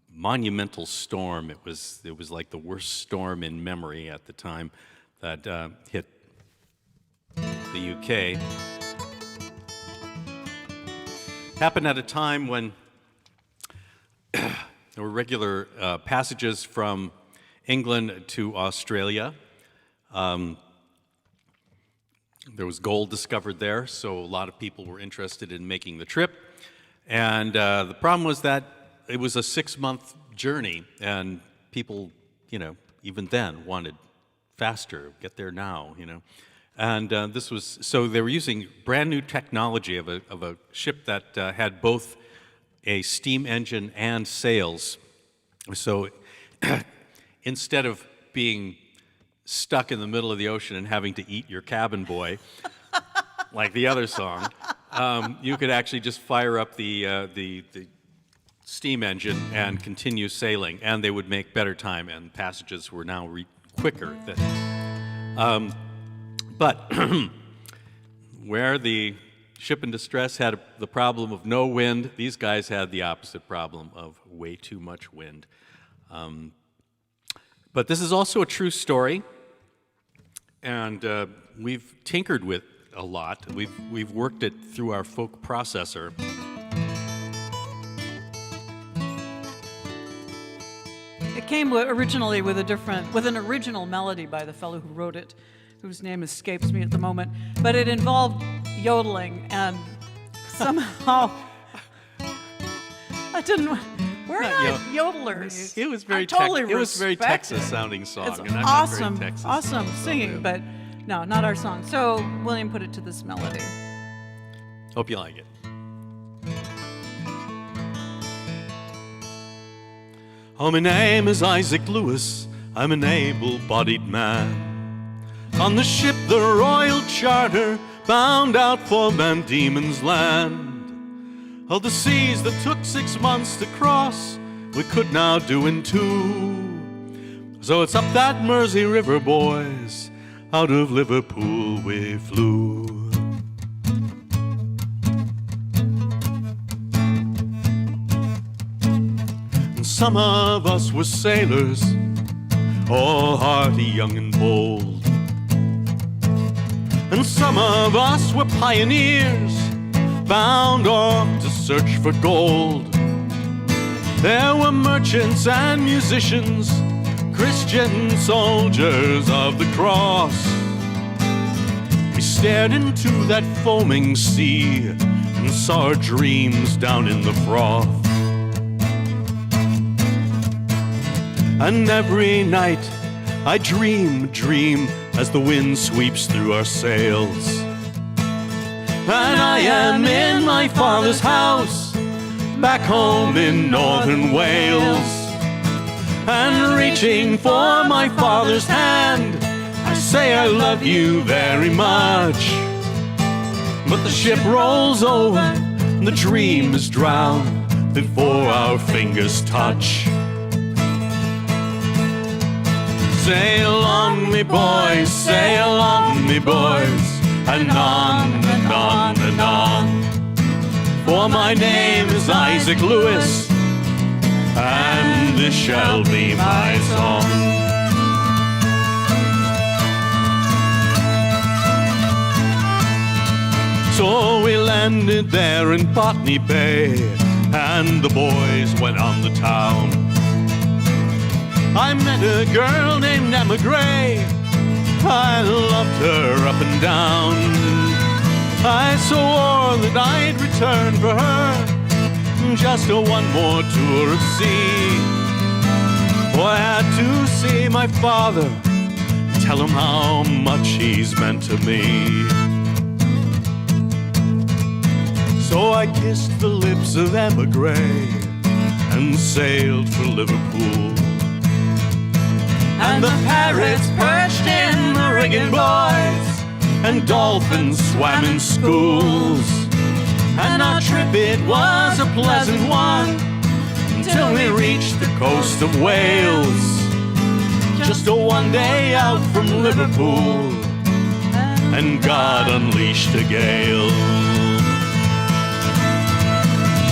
monumental storm. It was like the worst storm in memory at the time that hit the UK. happened at a time when there were regular passages from England to Australia. There was gold discovered there, so a lot of people were interested in making the trip. And the problem was that it was a 6-month journey, and people, even then wanted faster, get there now, And this was, so they were using brand new technology of a ship that had both a steam engine and sails. So instead of being stuck in the middle of the ocean and having to eat your cabin boy, like the other song, you could actually just fire up the steam engine and continue sailing, and they would make better time, and passages were now quicker. But where the ship in distress had the problem of no wind, these guys had the opposite problem of way too much wind. But this is also a true story, and we've tinkered with a lot. We've worked it through our folk processor.
It came originally with an original melody by the fellow who wrote it, whose name escapes me at the moment, but it involved yodeling, and somehow I didn't. We're not yodelers.
It was very Texas-sounding song.
It's
and I'm
awesome,
not very Texas,
awesome
so,
singing, but no, not our song. So William put it to this melody.
Hope you like it.
Oh, my name is Isaac Lewis. I'm an able-bodied man. On the ship, the Royal Charter, bound out for Van Diemen's Land. Oh, the seas that took 6 months to cross, we could now do in 2. So it's up that Mersey River, boys, out of Liverpool we flew. And some of us were sailors, all hearty, young and bold. And some of us were pioneers, bound off to search for gold. There were merchants and musicians, Christian soldiers of the cross. We stared into that foaming sea and saw our dreams down in the froth. And every night I dream as the wind sweeps through our sails. And I am in my father's house, back home in northern Wales. And reaching for my father's hand, I say I love you very much. But the ship rolls over, and the dream is drowned before our fingers touch. Sail on, me boys, sail on, me boys, and on and on and on. For my name is Isaac Lewis, and this shall be my song. So we landed there in Botany Bay, and the boys went on the town. I met a girl named Emma Gray, I loved her up and down. I swore that I'd return for her, just one more tour of sea. Oh, I had to see my father, tell him how much he's meant to me. So I kissed the lips of Emma Gray and sailed for Liverpool. And the parrots perched in the rigging, boys, and dolphins swam in schools. And our trip, it was a pleasant one, until we reached the coast of Wales. Just a one day out from Liverpool, and God unleashed a gale.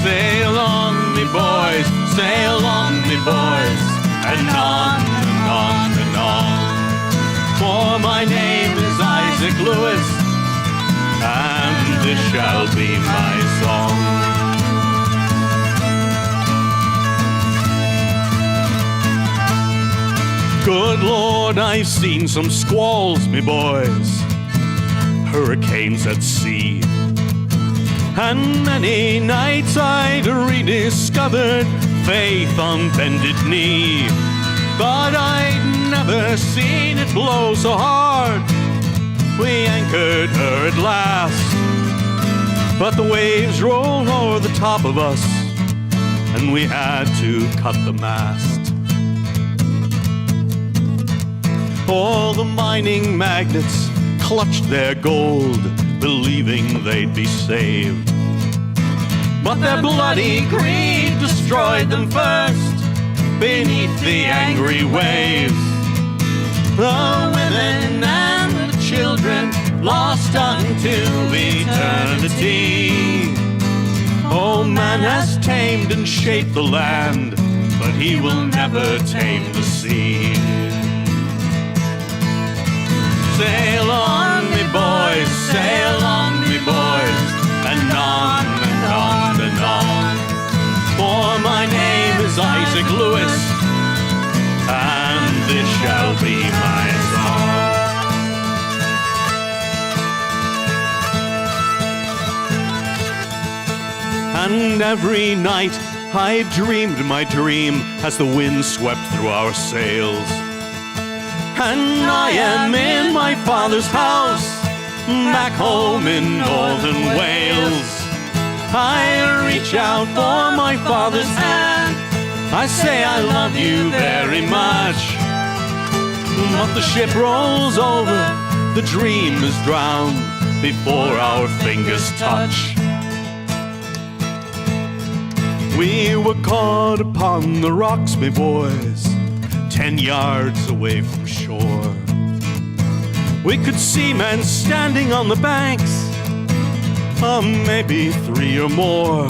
Sail on, me boys, sail on, me boys, and on and on and on. For my name is Isaac Lewis, and this shall be my song. Good Lord, I've seen some squalls, me boys, hurricanes at sea, and many nights I'd rediscovered faith on bended knee. But I'd never seen it blow so hard. We anchored her at last, but the waves rolled over the top of us, and we had to cut the mast. All the mining magnates clutched their gold, believing they'd be saved. But their bloody greed destroyed them first beneath the angry waves. The women and the children lost unto eternity. Oh, man has tamed and shaped the land, but he will never tame the sea. Sail on, me boys, sail on, me boys, and on and on and on. For my name is Isaac Lewis, and this shall be my song. And every night I dreamed my dream as the wind swept through our sails. And I am in my father's house, back home in northern Wales. I reach out for my father's hand, I say I love you very much. But the ship rolls over, the dream is drowned before our fingers touch. We were caught upon the rocks, me boys, 10 yards away from shore. We could see men standing on the banks, maybe 3 or more.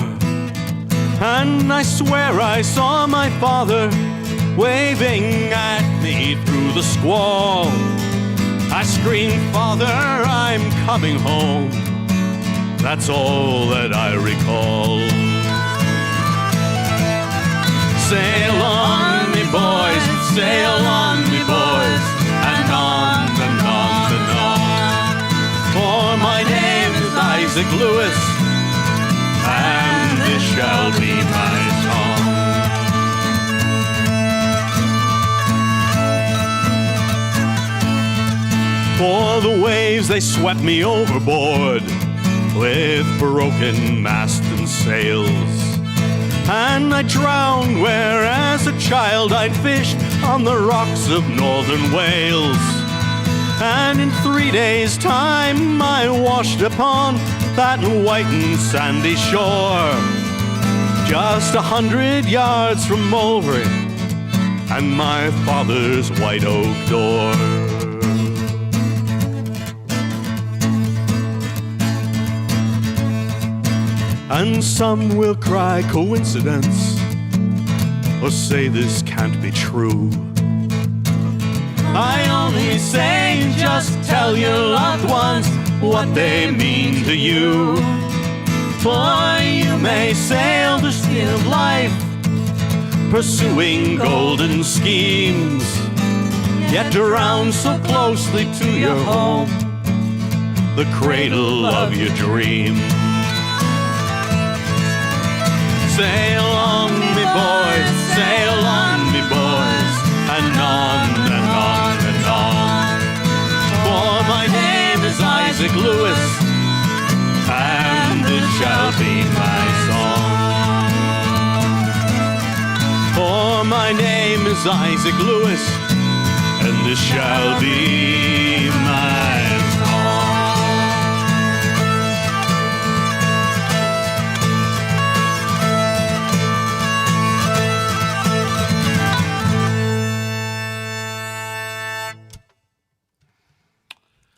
And I swear I saw my father waving at me through the squall. I screamed, Father, I'm coming home. That's all that I recall. Sail on, me boys, sail on, me boys, and on and on and on. For my name is Isaac Lewis, and this shall be my song. For the waves, they swept me overboard with broken mast and sails. And I drowned where as a child I'd fished on the rocks of northern Wales. And in 3 days' time I washed upon that white and sandy shore, just 100 yards from Mulberry and my father's white oak door. And some will cry coincidence, or say this can't be true. I only say just tell your loved ones what they mean to you. For you may sail the sea of life, pursuing golden schemes, yet drown so closely to your home, the cradle of your dream. Sail on, me boys, sail on, me boys, and on and on and on. For my name is Isaac Lewis, and this shall be my song. For my name is Isaac Lewis, and this shall be my song.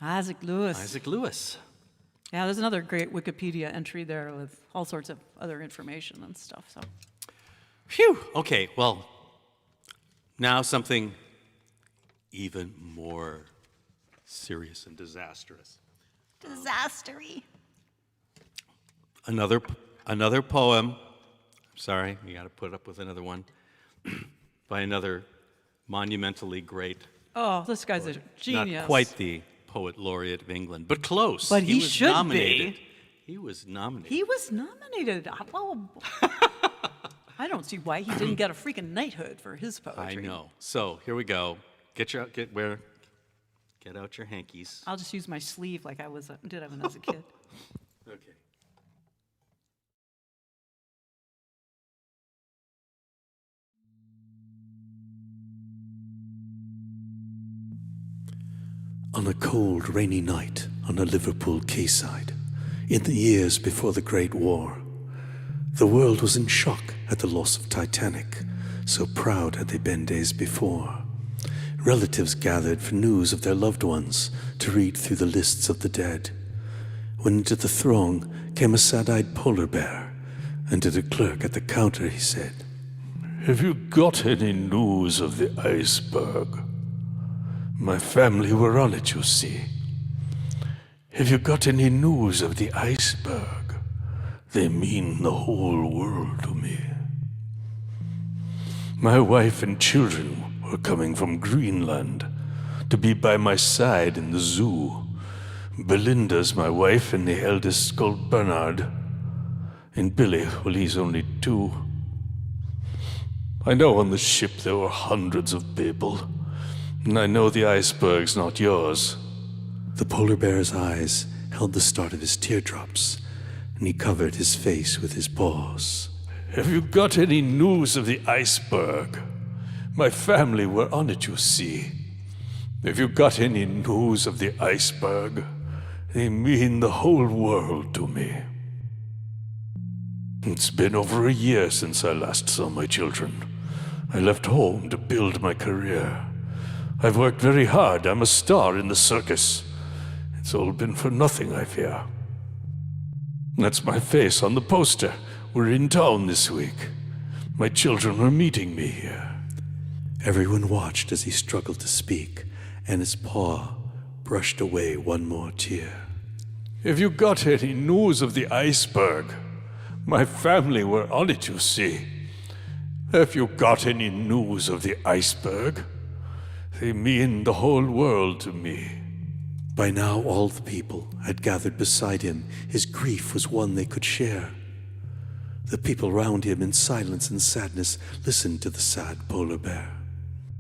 Isaac Lewis.
Isaac Lewis.
Yeah, there's another great Wikipedia entry there with all sorts of other information and stuff. So,
Phew. Okay, well, now something even more serious and disastrous.
disastery.
Another poem. I'm sorry, you got to put up with another one by another monumentally great.
Oh, this guy's a genius.
Not quite the poet laureate of England, but close.
But he
was
should
nominated.
be.
He was nominated.
He was nominated. Well, I don't see why he didn't get a freaking knighthood for his poetry.
I know. So here we go. Get out your hankies.
I'll just use my sleeve like I did when I was a kid.
Okay.
On a cold, rainy night on a Liverpool quayside, in the years before the Great War, the world was in shock at the loss of Titanic, so proud had they been days before. Relatives gathered for news of their loved ones to read through the lists of the dead, when into the throng came a sad-eyed polar bear, and to the clerk at the counter he said, "Have you got any news of the iceberg? My family were on it, you see. Have you got any news of the iceberg? They mean the whole world to me. My wife and children were coming from Greenland to be by my side in the zoo. Belinda's my wife, and the eldest called Bernard. And Billy, well, he's only 2. I know on the ship there were hundreds of people, and I know the iceberg's not yours." The polar bear's eyes held the start of his teardrops, and he covered his face with his paws. "Have you got any news of the iceberg? My family were on it, you see. Have you got any news of the iceberg? They mean the whole world to me. It's been over a year since I last saw my children. I left home to build my career. I've worked very hard. I'm a star in the circus. It's all been for nothing, I fear. That's my face on the poster. We're in town this week. My children were meeting me here." Everyone watched as he struggled to speak, and his paw brushed away one more tear. "Have you got any news of the iceberg? My family were on it, you see. Have you got any news of the iceberg? They mean the whole world to me." By now all the people had gathered beside him. His grief was one they could share. The people round him in silence and sadness listened to the sad polar bear.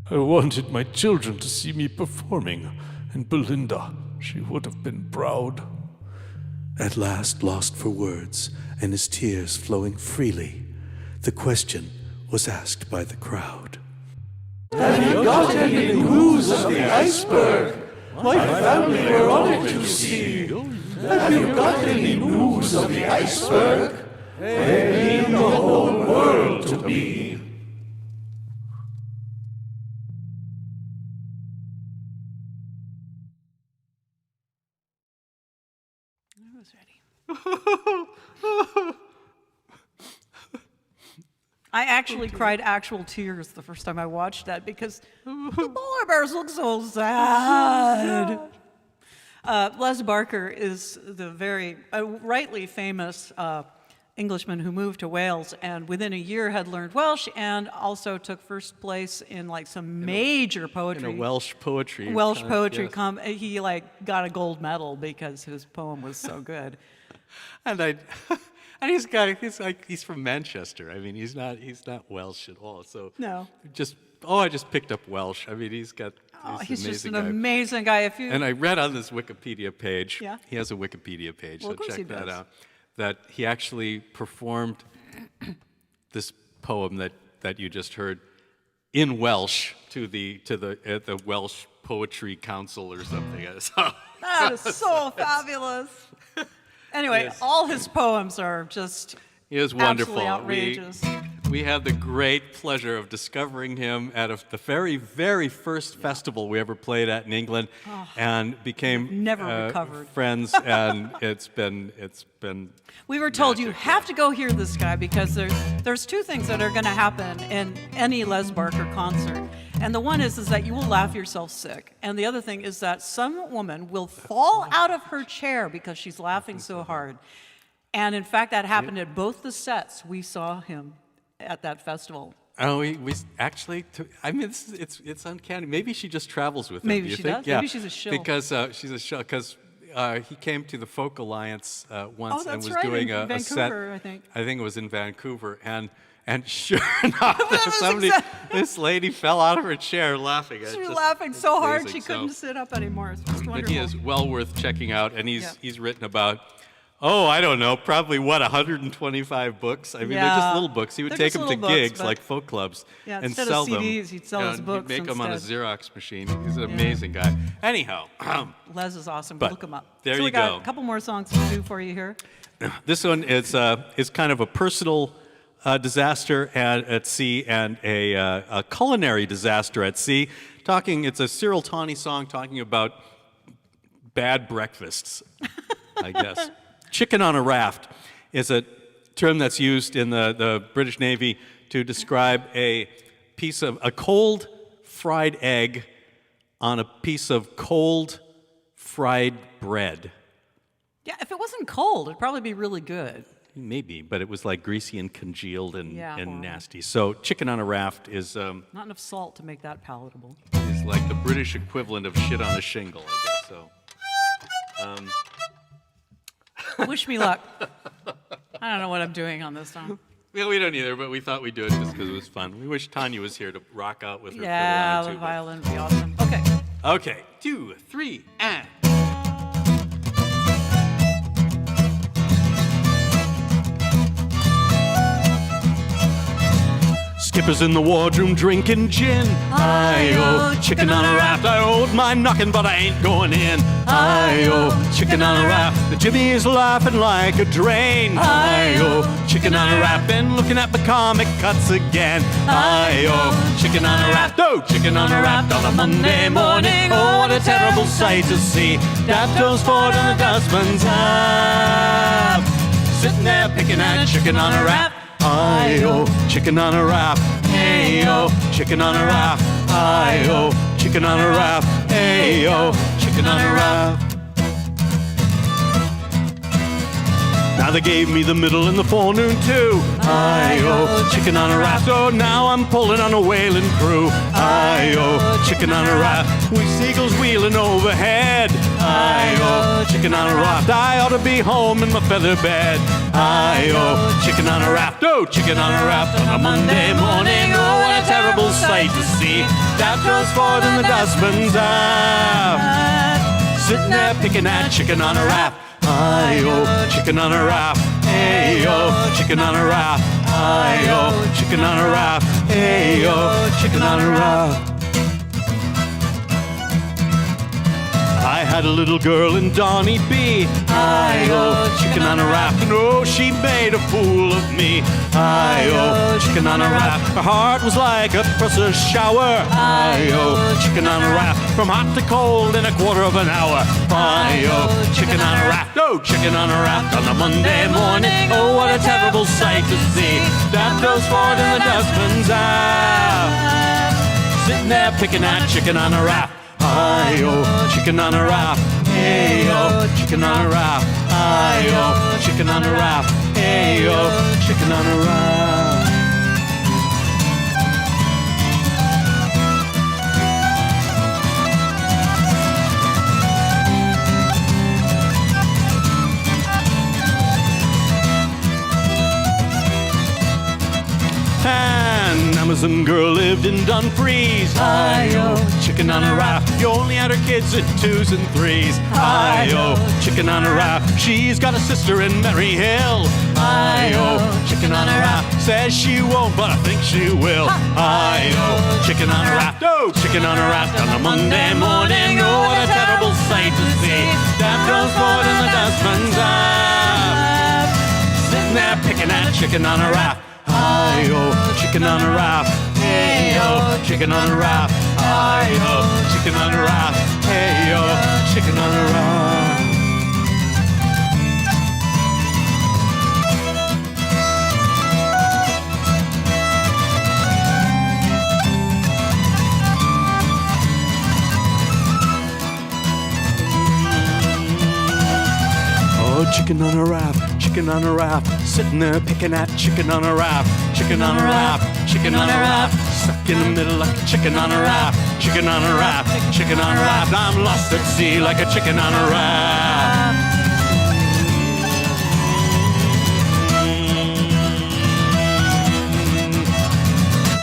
"I wanted my children to see me performing, and Belinda, she would have been proud." At last, lost for words, and his tears flowing freely, the question was asked by the crowd. "Have you got any news of the iceberg? My family were on it, you see. Have you got any news of the iceberg? They mean the whole world to me."
I was ready. I actually cried actual tears the first time I watched that because the polar bears look so sad. Les Barker is the very rightly famous Englishman who moved to Wales and within a year had learned Welsh and also took first place in like some major poetry.
In a Welsh poetry.
Welsh poetry.
Yes.
He like got a gold medal because his poem was so good.
And he's from Manchester. I mean, he's not Welsh at all. So
No.
I just picked up Welsh. I mean, he's
He's just an
guy.
amazing guy.
And I read on this Wikipedia page.
Yeah.
He has a Wikipedia page,
Well,
so
of course he
check that
does.
out. That he actually performed this poem that you just heard in Welsh to the Welsh Poetry Council or something. So,
That is so fabulous. Anyway,
Yes.
all his poems are just
he is wonderful.
absolutely outrageous.
We had the great pleasure of discovering him at the very, very first festival we ever played at in England, and became
Never recovered.
friends. And it's been
We were told you
magic,
have to go hear this guy because there's two things that are going to happen in any Les Barker concert. And the one is that you will laugh yourself sick. And the other thing is that some woman will fall out of her chair because she's laughing so hard. And in fact, that happened at both the sets we saw him at that festival.
Oh, we actually. I mean, it's uncanny. Maybe she just travels with him.
Maybe
do you
she
think?
does.
Yeah.
Maybe she's a shill.
Because she's a shill. Because he came to the Folk Alliance once and
that's
was
right,
doing
in
a set.
Vancouver, I think.
I think it was in Vancouver, and sure enough, this lady fell out of her chair laughing.
She was laughing so hard
amazing.
she couldn't sit up anymore. It's just wonderful.
But he is well worth checking out, and he's written about. Oh, I don't know, probably 125 books. I mean, they're just little books. He would
They're
take
just
them to
little books,
gigs
but-
like folk clubs and
instead
sell
of CDs,
them.
he'd sell his books
He'd make them on a
instead.
Xerox machine. He's an amazing guy. Anyhow,
Les is awesome.
But
Look him up.
there
so
you
we got
go.
a couple more songs to do for you here.
this one is kind of a personal disaster at sea and a culinary disaster at sea. It's a Cyril Tawney song talking about bad breakfasts, I guess. Chicken on a raft is a term that's used in the British Navy to describe a cold fried egg on a piece of cold fried bread.
Yeah, if it wasn't cold, it'd probably be really good.
Maybe, but it was like greasy and congealed and
horrible.
nasty. So chicken on a raft is
Not enough salt to make that palatable.
like the British equivalent of shit on a shingle, I guess. So.
Wish me luck. I don't know what I'm doing on this song.
Well, we don't either, but we thought we'd do it just because it was fun. We wish Tanya was here to rock out with her
Yeah, the
fiddle on
violin would be awesome. Okay.
it too. Okay, 2, 3, and... Skippers in the wardroom drinking gin. Hi-yo, chicken on a raft. I owed my knocking, but I ain't going in. Hi-yo, chicken on a raft. The Jimmy is laughing like a drain. Hi-yo, chicken on a raft. Been looking at the comic cuts again. Hi-yo, chicken on a raft. Oh, chicken on a raft on a Monday morning. Oh, what a terrible sight to see. Dad goes forward and the dustman's up. Sitting there picking at chicken on a raft. Hi-yo, chicken on a raft. Hey-yo, chicken on a raft. Hi-yo, chicken on a raft. Hey-yo, chicken on a raft. Now they gave me the middle and the forenoon too. Hi-yo, chicken on a raft. So now I'm pulling on a whaling crew. Hi-yo, chicken on a raft. We seagulls wheeling overhead. Hi-yo, chicken on a raft. I ought to be home in my feather bed. Hi-yo, chicken on a raft. Oh, chicken on a raft on a Monday morning. Oh, what a terrible sight to see. Dad goes forward and the dustman's up. Sitting there picking at chicken on a raft. Hi-yo, chicken on a raft. Hey-yo, chicken on a raft. Hi-yo, chicken on a raft. Hey-yo, chicken on a raft. I had a little girl in Donny B. Hi-yo, chicken on a raft. And oh, she made a fool of me. Hi-yo, chicken on a raft. Her heart was like a presser's shower. Hi-yo, chicken on a raft. From hot to cold in a quarter of an hour. Hi-yo, chicken on a raft. Oh, chicken on a raft on a Monday morning. Oh, what a terrible sight to see. Dad goes forward and the dustman's out. Sitting there picking at chicken on a raft. Hi-yo, chicken on a raft. Hey-yo, chicken on a raft. Hi-yo, chicken on a raft. Hey-yo, chicken on a raft. An Amazon girl lived in Dumfries. Hi-yo, chicken on a raft. You only had her kids at 2s and 3s. Hi-yo, chicken on a raft. She's got a sister in Maryhill. Hi-yo, chicken on a raft. Says she won't, but I think she will. Hi-yo, chicken on a raft. Oh, chicken on a raft on a Monday morning. Oh, what a terrible sight to see. Dad goes forward and the dustman's up. Sitting there picking at chicken on a raft. Hi-yo, chicken on a raft. Hey-yo, chicken on a raft. Hi-yo, chicken on a raft. Hey-yo, chicken on a raft. Oh, chicken on a raft.
chicken on a raft, sitting there picking at chicken on a raft, chicken on a raft, chicken on a raft, stuck in the middle like a chicken on a raft, chicken on a raft, chicken on a raft. I'm lost at sea like a chicken on a raft.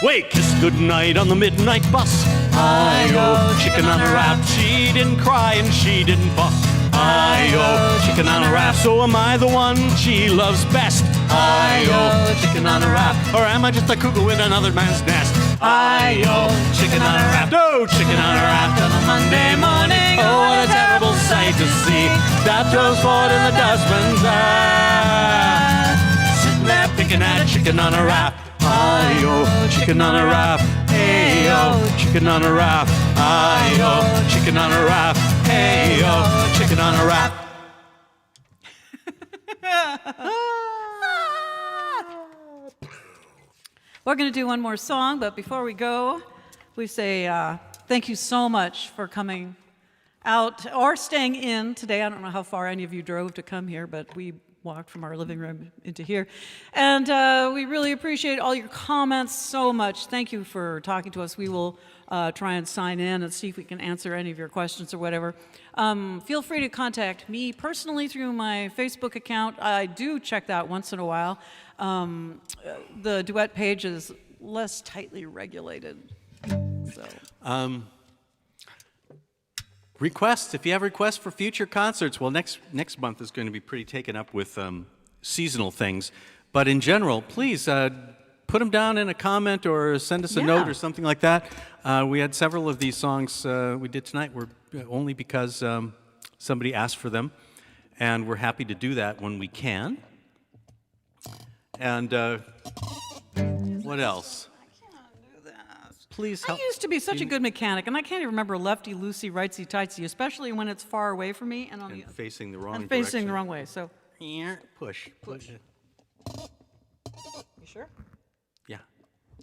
Wake, kiss goodnight on the midnight bus. I-oh, chicken on a raft. She didn't cry and she didn't fuss. I-oh, chicken on a raft. So am I the one she loves best? I-oh, chicken on a raft. Or am I just a cuckoo in another man's nest? I-oh, chicken on a raft. Oh, chicken on a raft on a Monday morning. Oh, what a terrible sight to see. That throws forward in the dustman's eye. Sitting there picking at chicken on a raft. Aye-oh, chicken on a raft. Hey-oh, chicken on a raft. Aye-oh, chicken on a raft. Hey-oh, chicken on a raft.
We're going to do one more song, but before we go, we say thank you so much for coming out or staying in today. I don't know how far any of you drove to come here, but we walked from our living room into here. And we really appreciate all your comments so much. Thank you for talking to us. We will try and sign in and see if we can answer any of your questions or whatever. Feel free to contact me personally through my Facebook account. I do check that once in a while. The duet page is less tightly regulated. So.
Requests, if you have requests for future concerts, well, next month is going to be pretty taken up with seasonal things. But in general, please put them down in a comment or send us a note or something like that. We had several of these songs we did tonight were only because somebody asked for them, and we're happy to do that when we can. And what else? Please help.
I used to be such a good mechanic, and I can't even remember lefty, loosey, rightsy, tightsy, especially when it's far away from me and
facing the wrong
and
direction.
facing the wrong way. So
Push.
You sure?
Yeah.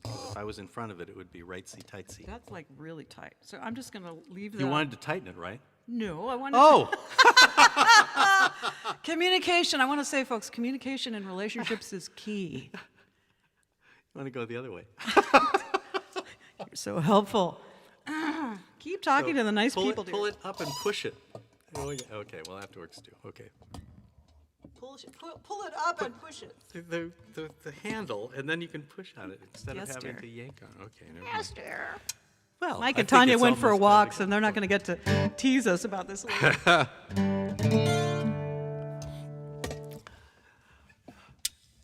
If I was in front of it, it would be rightsy, tightsy.
That's like really tight. So I'm just going to leave that.
You wanted to tighten it, right?
No, I wanted
Oh!
Communication. I want to say, folks, communication in relationships is key.
You want to go the other way.
You're so helpful. Keep talking to the nice people.
Pull it up and push it. Oh, yeah. Okay, well, that works too. Okay.
Pull it up and push it.
The handle, and then you can push on it instead of
Yes,
having
dear.
to yank on it. Okay, never
Yes,
mind.
dear.
Well,
Mike
I
and
think
Tanya
it's
went for
almost
walks,
time
and they're not going to get to tease us about this later.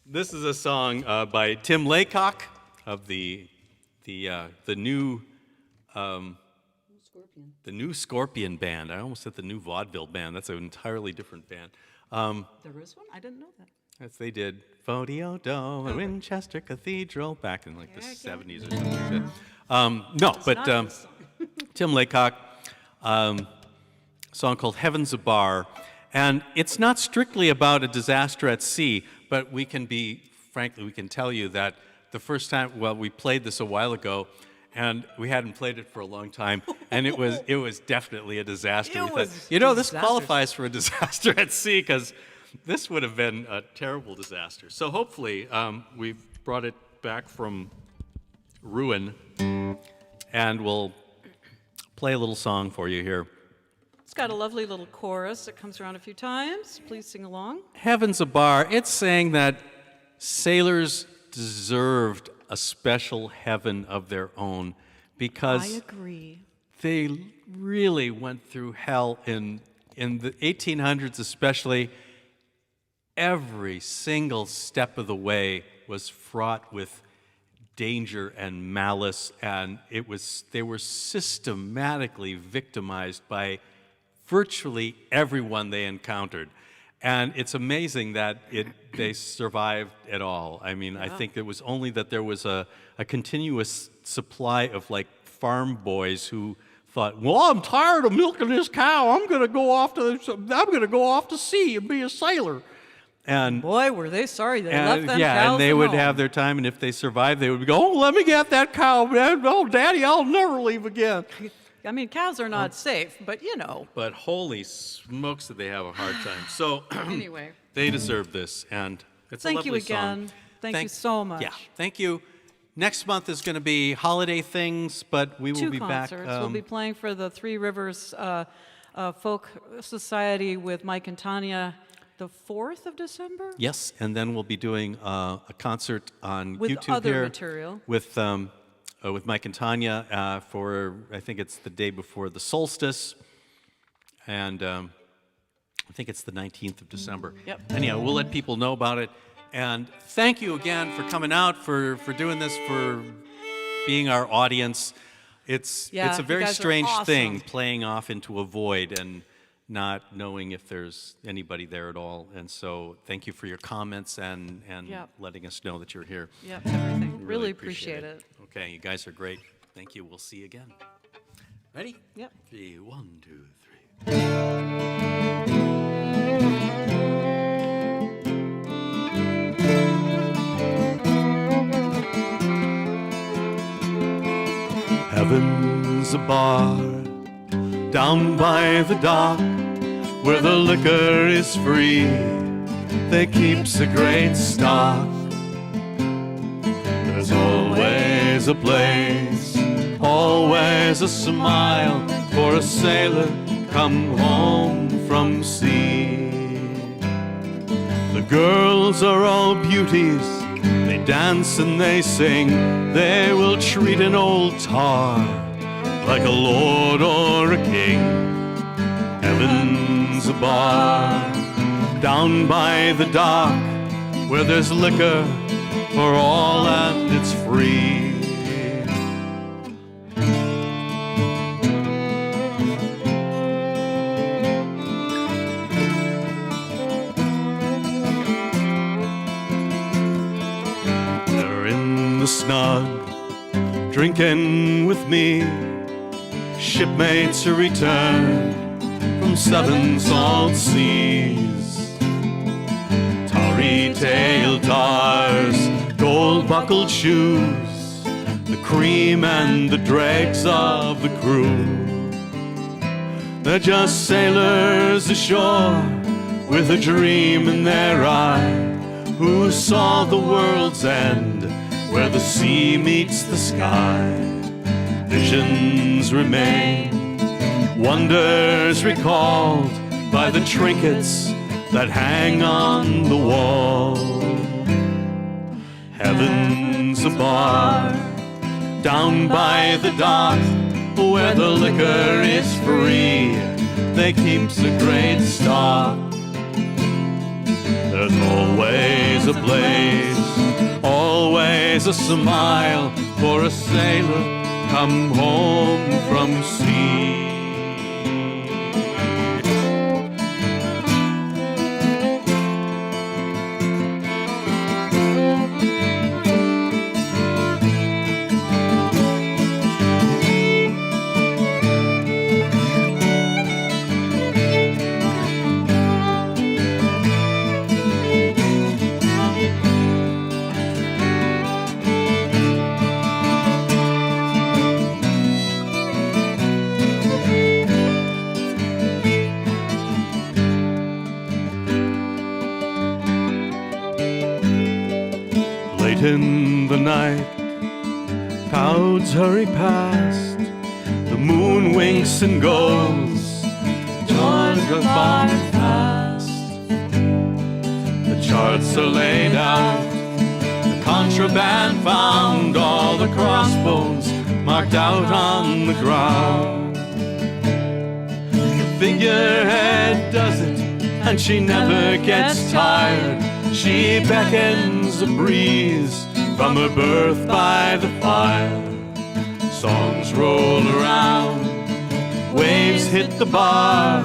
This is a song by Tim Laycock of the new Scorpion band. I almost said the new vaudeville band. That's an entirely different band.
There is one? I didn't know that.
As they did Fodio Do at Winchester Cathedral back in like the 70s or something like that. Tim Laycock, song called Heaven's a Bar. And it's not strictly about a disaster at sea, but we can tell you that the first time, we played this a while ago, and we hadn't played it for a long time, and it was definitely a disaster. We thought, this qualifies for a disaster at sea, because this would have been a terrible disaster. So hopefully we've brought it back from ruin, and we'll play a little song for you here.
It's got a lovely little chorus that comes around a few times. Please sing along.
Heaven's a Bar. It's saying that sailors deserved a special heaven of their own because
I agree.
they really went through hell in the 1800s especially. Every single step of the way was fraught with danger and malice, and they were systematically victimized by virtually everyone they encountered. And it's amazing that they survived at all. I mean, I think it was only that there was a continuous supply of like farm boys who thought, well, I'm tired of milking this cow. I'm going to go off to sea and be a sailor. And
boy, were they sorry they left them cows
and they
at
would
home.
have their time, and if they survived, they would go, oh, let me get that cow, man. Oh, Daddy, I'll never leave again.
I mean, cows are not safe, but
But holy smokes, did they have a hard time. So
Anyway.
They deserve this, and it's a
Thank you
lovely song.
again. Thank you so much.
Yeah, thank you. Next month is going to be holiday things, but we will
Two
be
concerts.
back.
We'll be playing for the Three Rivers Folk Society with Mike and Tanya the 4th of December?
Yes, and then we'll be doing a concert on
With
YouTube
other
here
material.
with Mike and Tanya for, I think it's the day before the solstice, and I think it's the 19th of December.
Yep.
Anyhow, we'll let people know about it. And thank you again for coming out, for doing this, for being our audience. It's
Yeah,
a
you
very
guys are
strange thing,
awesome.
playing off into a void and not knowing if there's anybody there at all. And so thank you for your comments and
Yep.
letting us know that you're here.
Yep, everything.
We
Really appreciate it.
Okay, you guys are great. Thank you. We'll see you again. Ready?
Yep.
3, 1, 2, 3.
Heaven's a bar down by the dock where the liquor is free. They keeps a great stock. There's always a place, always a smile for a sailor come home from sea. The girls are all beauties, they dance and they sing. They will treat an old tar like a lord or a king. Heaven's a bar down by the dock where there's liquor for all and it's free. They're in the snug, drinking with me. Shipmates who return from 7 salt seas. Tarry-tailed tars, gold-buckled shoes, the cream and the dregs of the crew. They're just sailors ashore with a dream in their eye, who saw the world's end where the sea meets the sky. Visions remain, wonders recalled by the trinkets that hang on the wall. Heaven's a bar down by the dock where the liquor is free. They keeps a great stock. There's always a place, always a smile for a sailor come home from sea. In the night, clouds hurry past, the moon winks and goes, time goes by fast. The charts are laid out, the contraband found, all the crossbones marked out on the ground. The figurehead does it, and she never gets tired. She beckons a breeze from her berth by the fire. Songs roll around, waves hit the bar,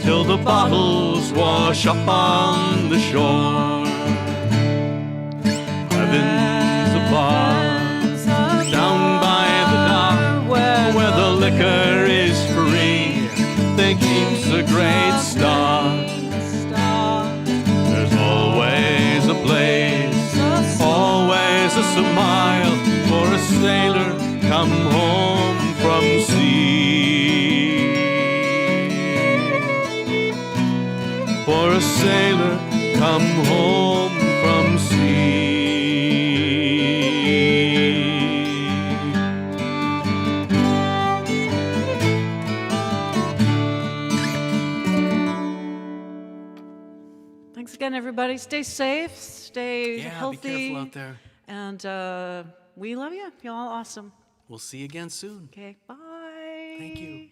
till the bottles wash up on the shore. Heaven's a bar down by the dock where the liquor is free. They keeps a great stock. A place, always a smile for a sailor come home from sea. For a sailor come come home from sea.
Thanks again, everybody. Stay safe, stay
Yeah,
healthy.
be careful out there.
And we love you. You're all awesome.
We'll see you again soon.
Okay, bye.
Thank you.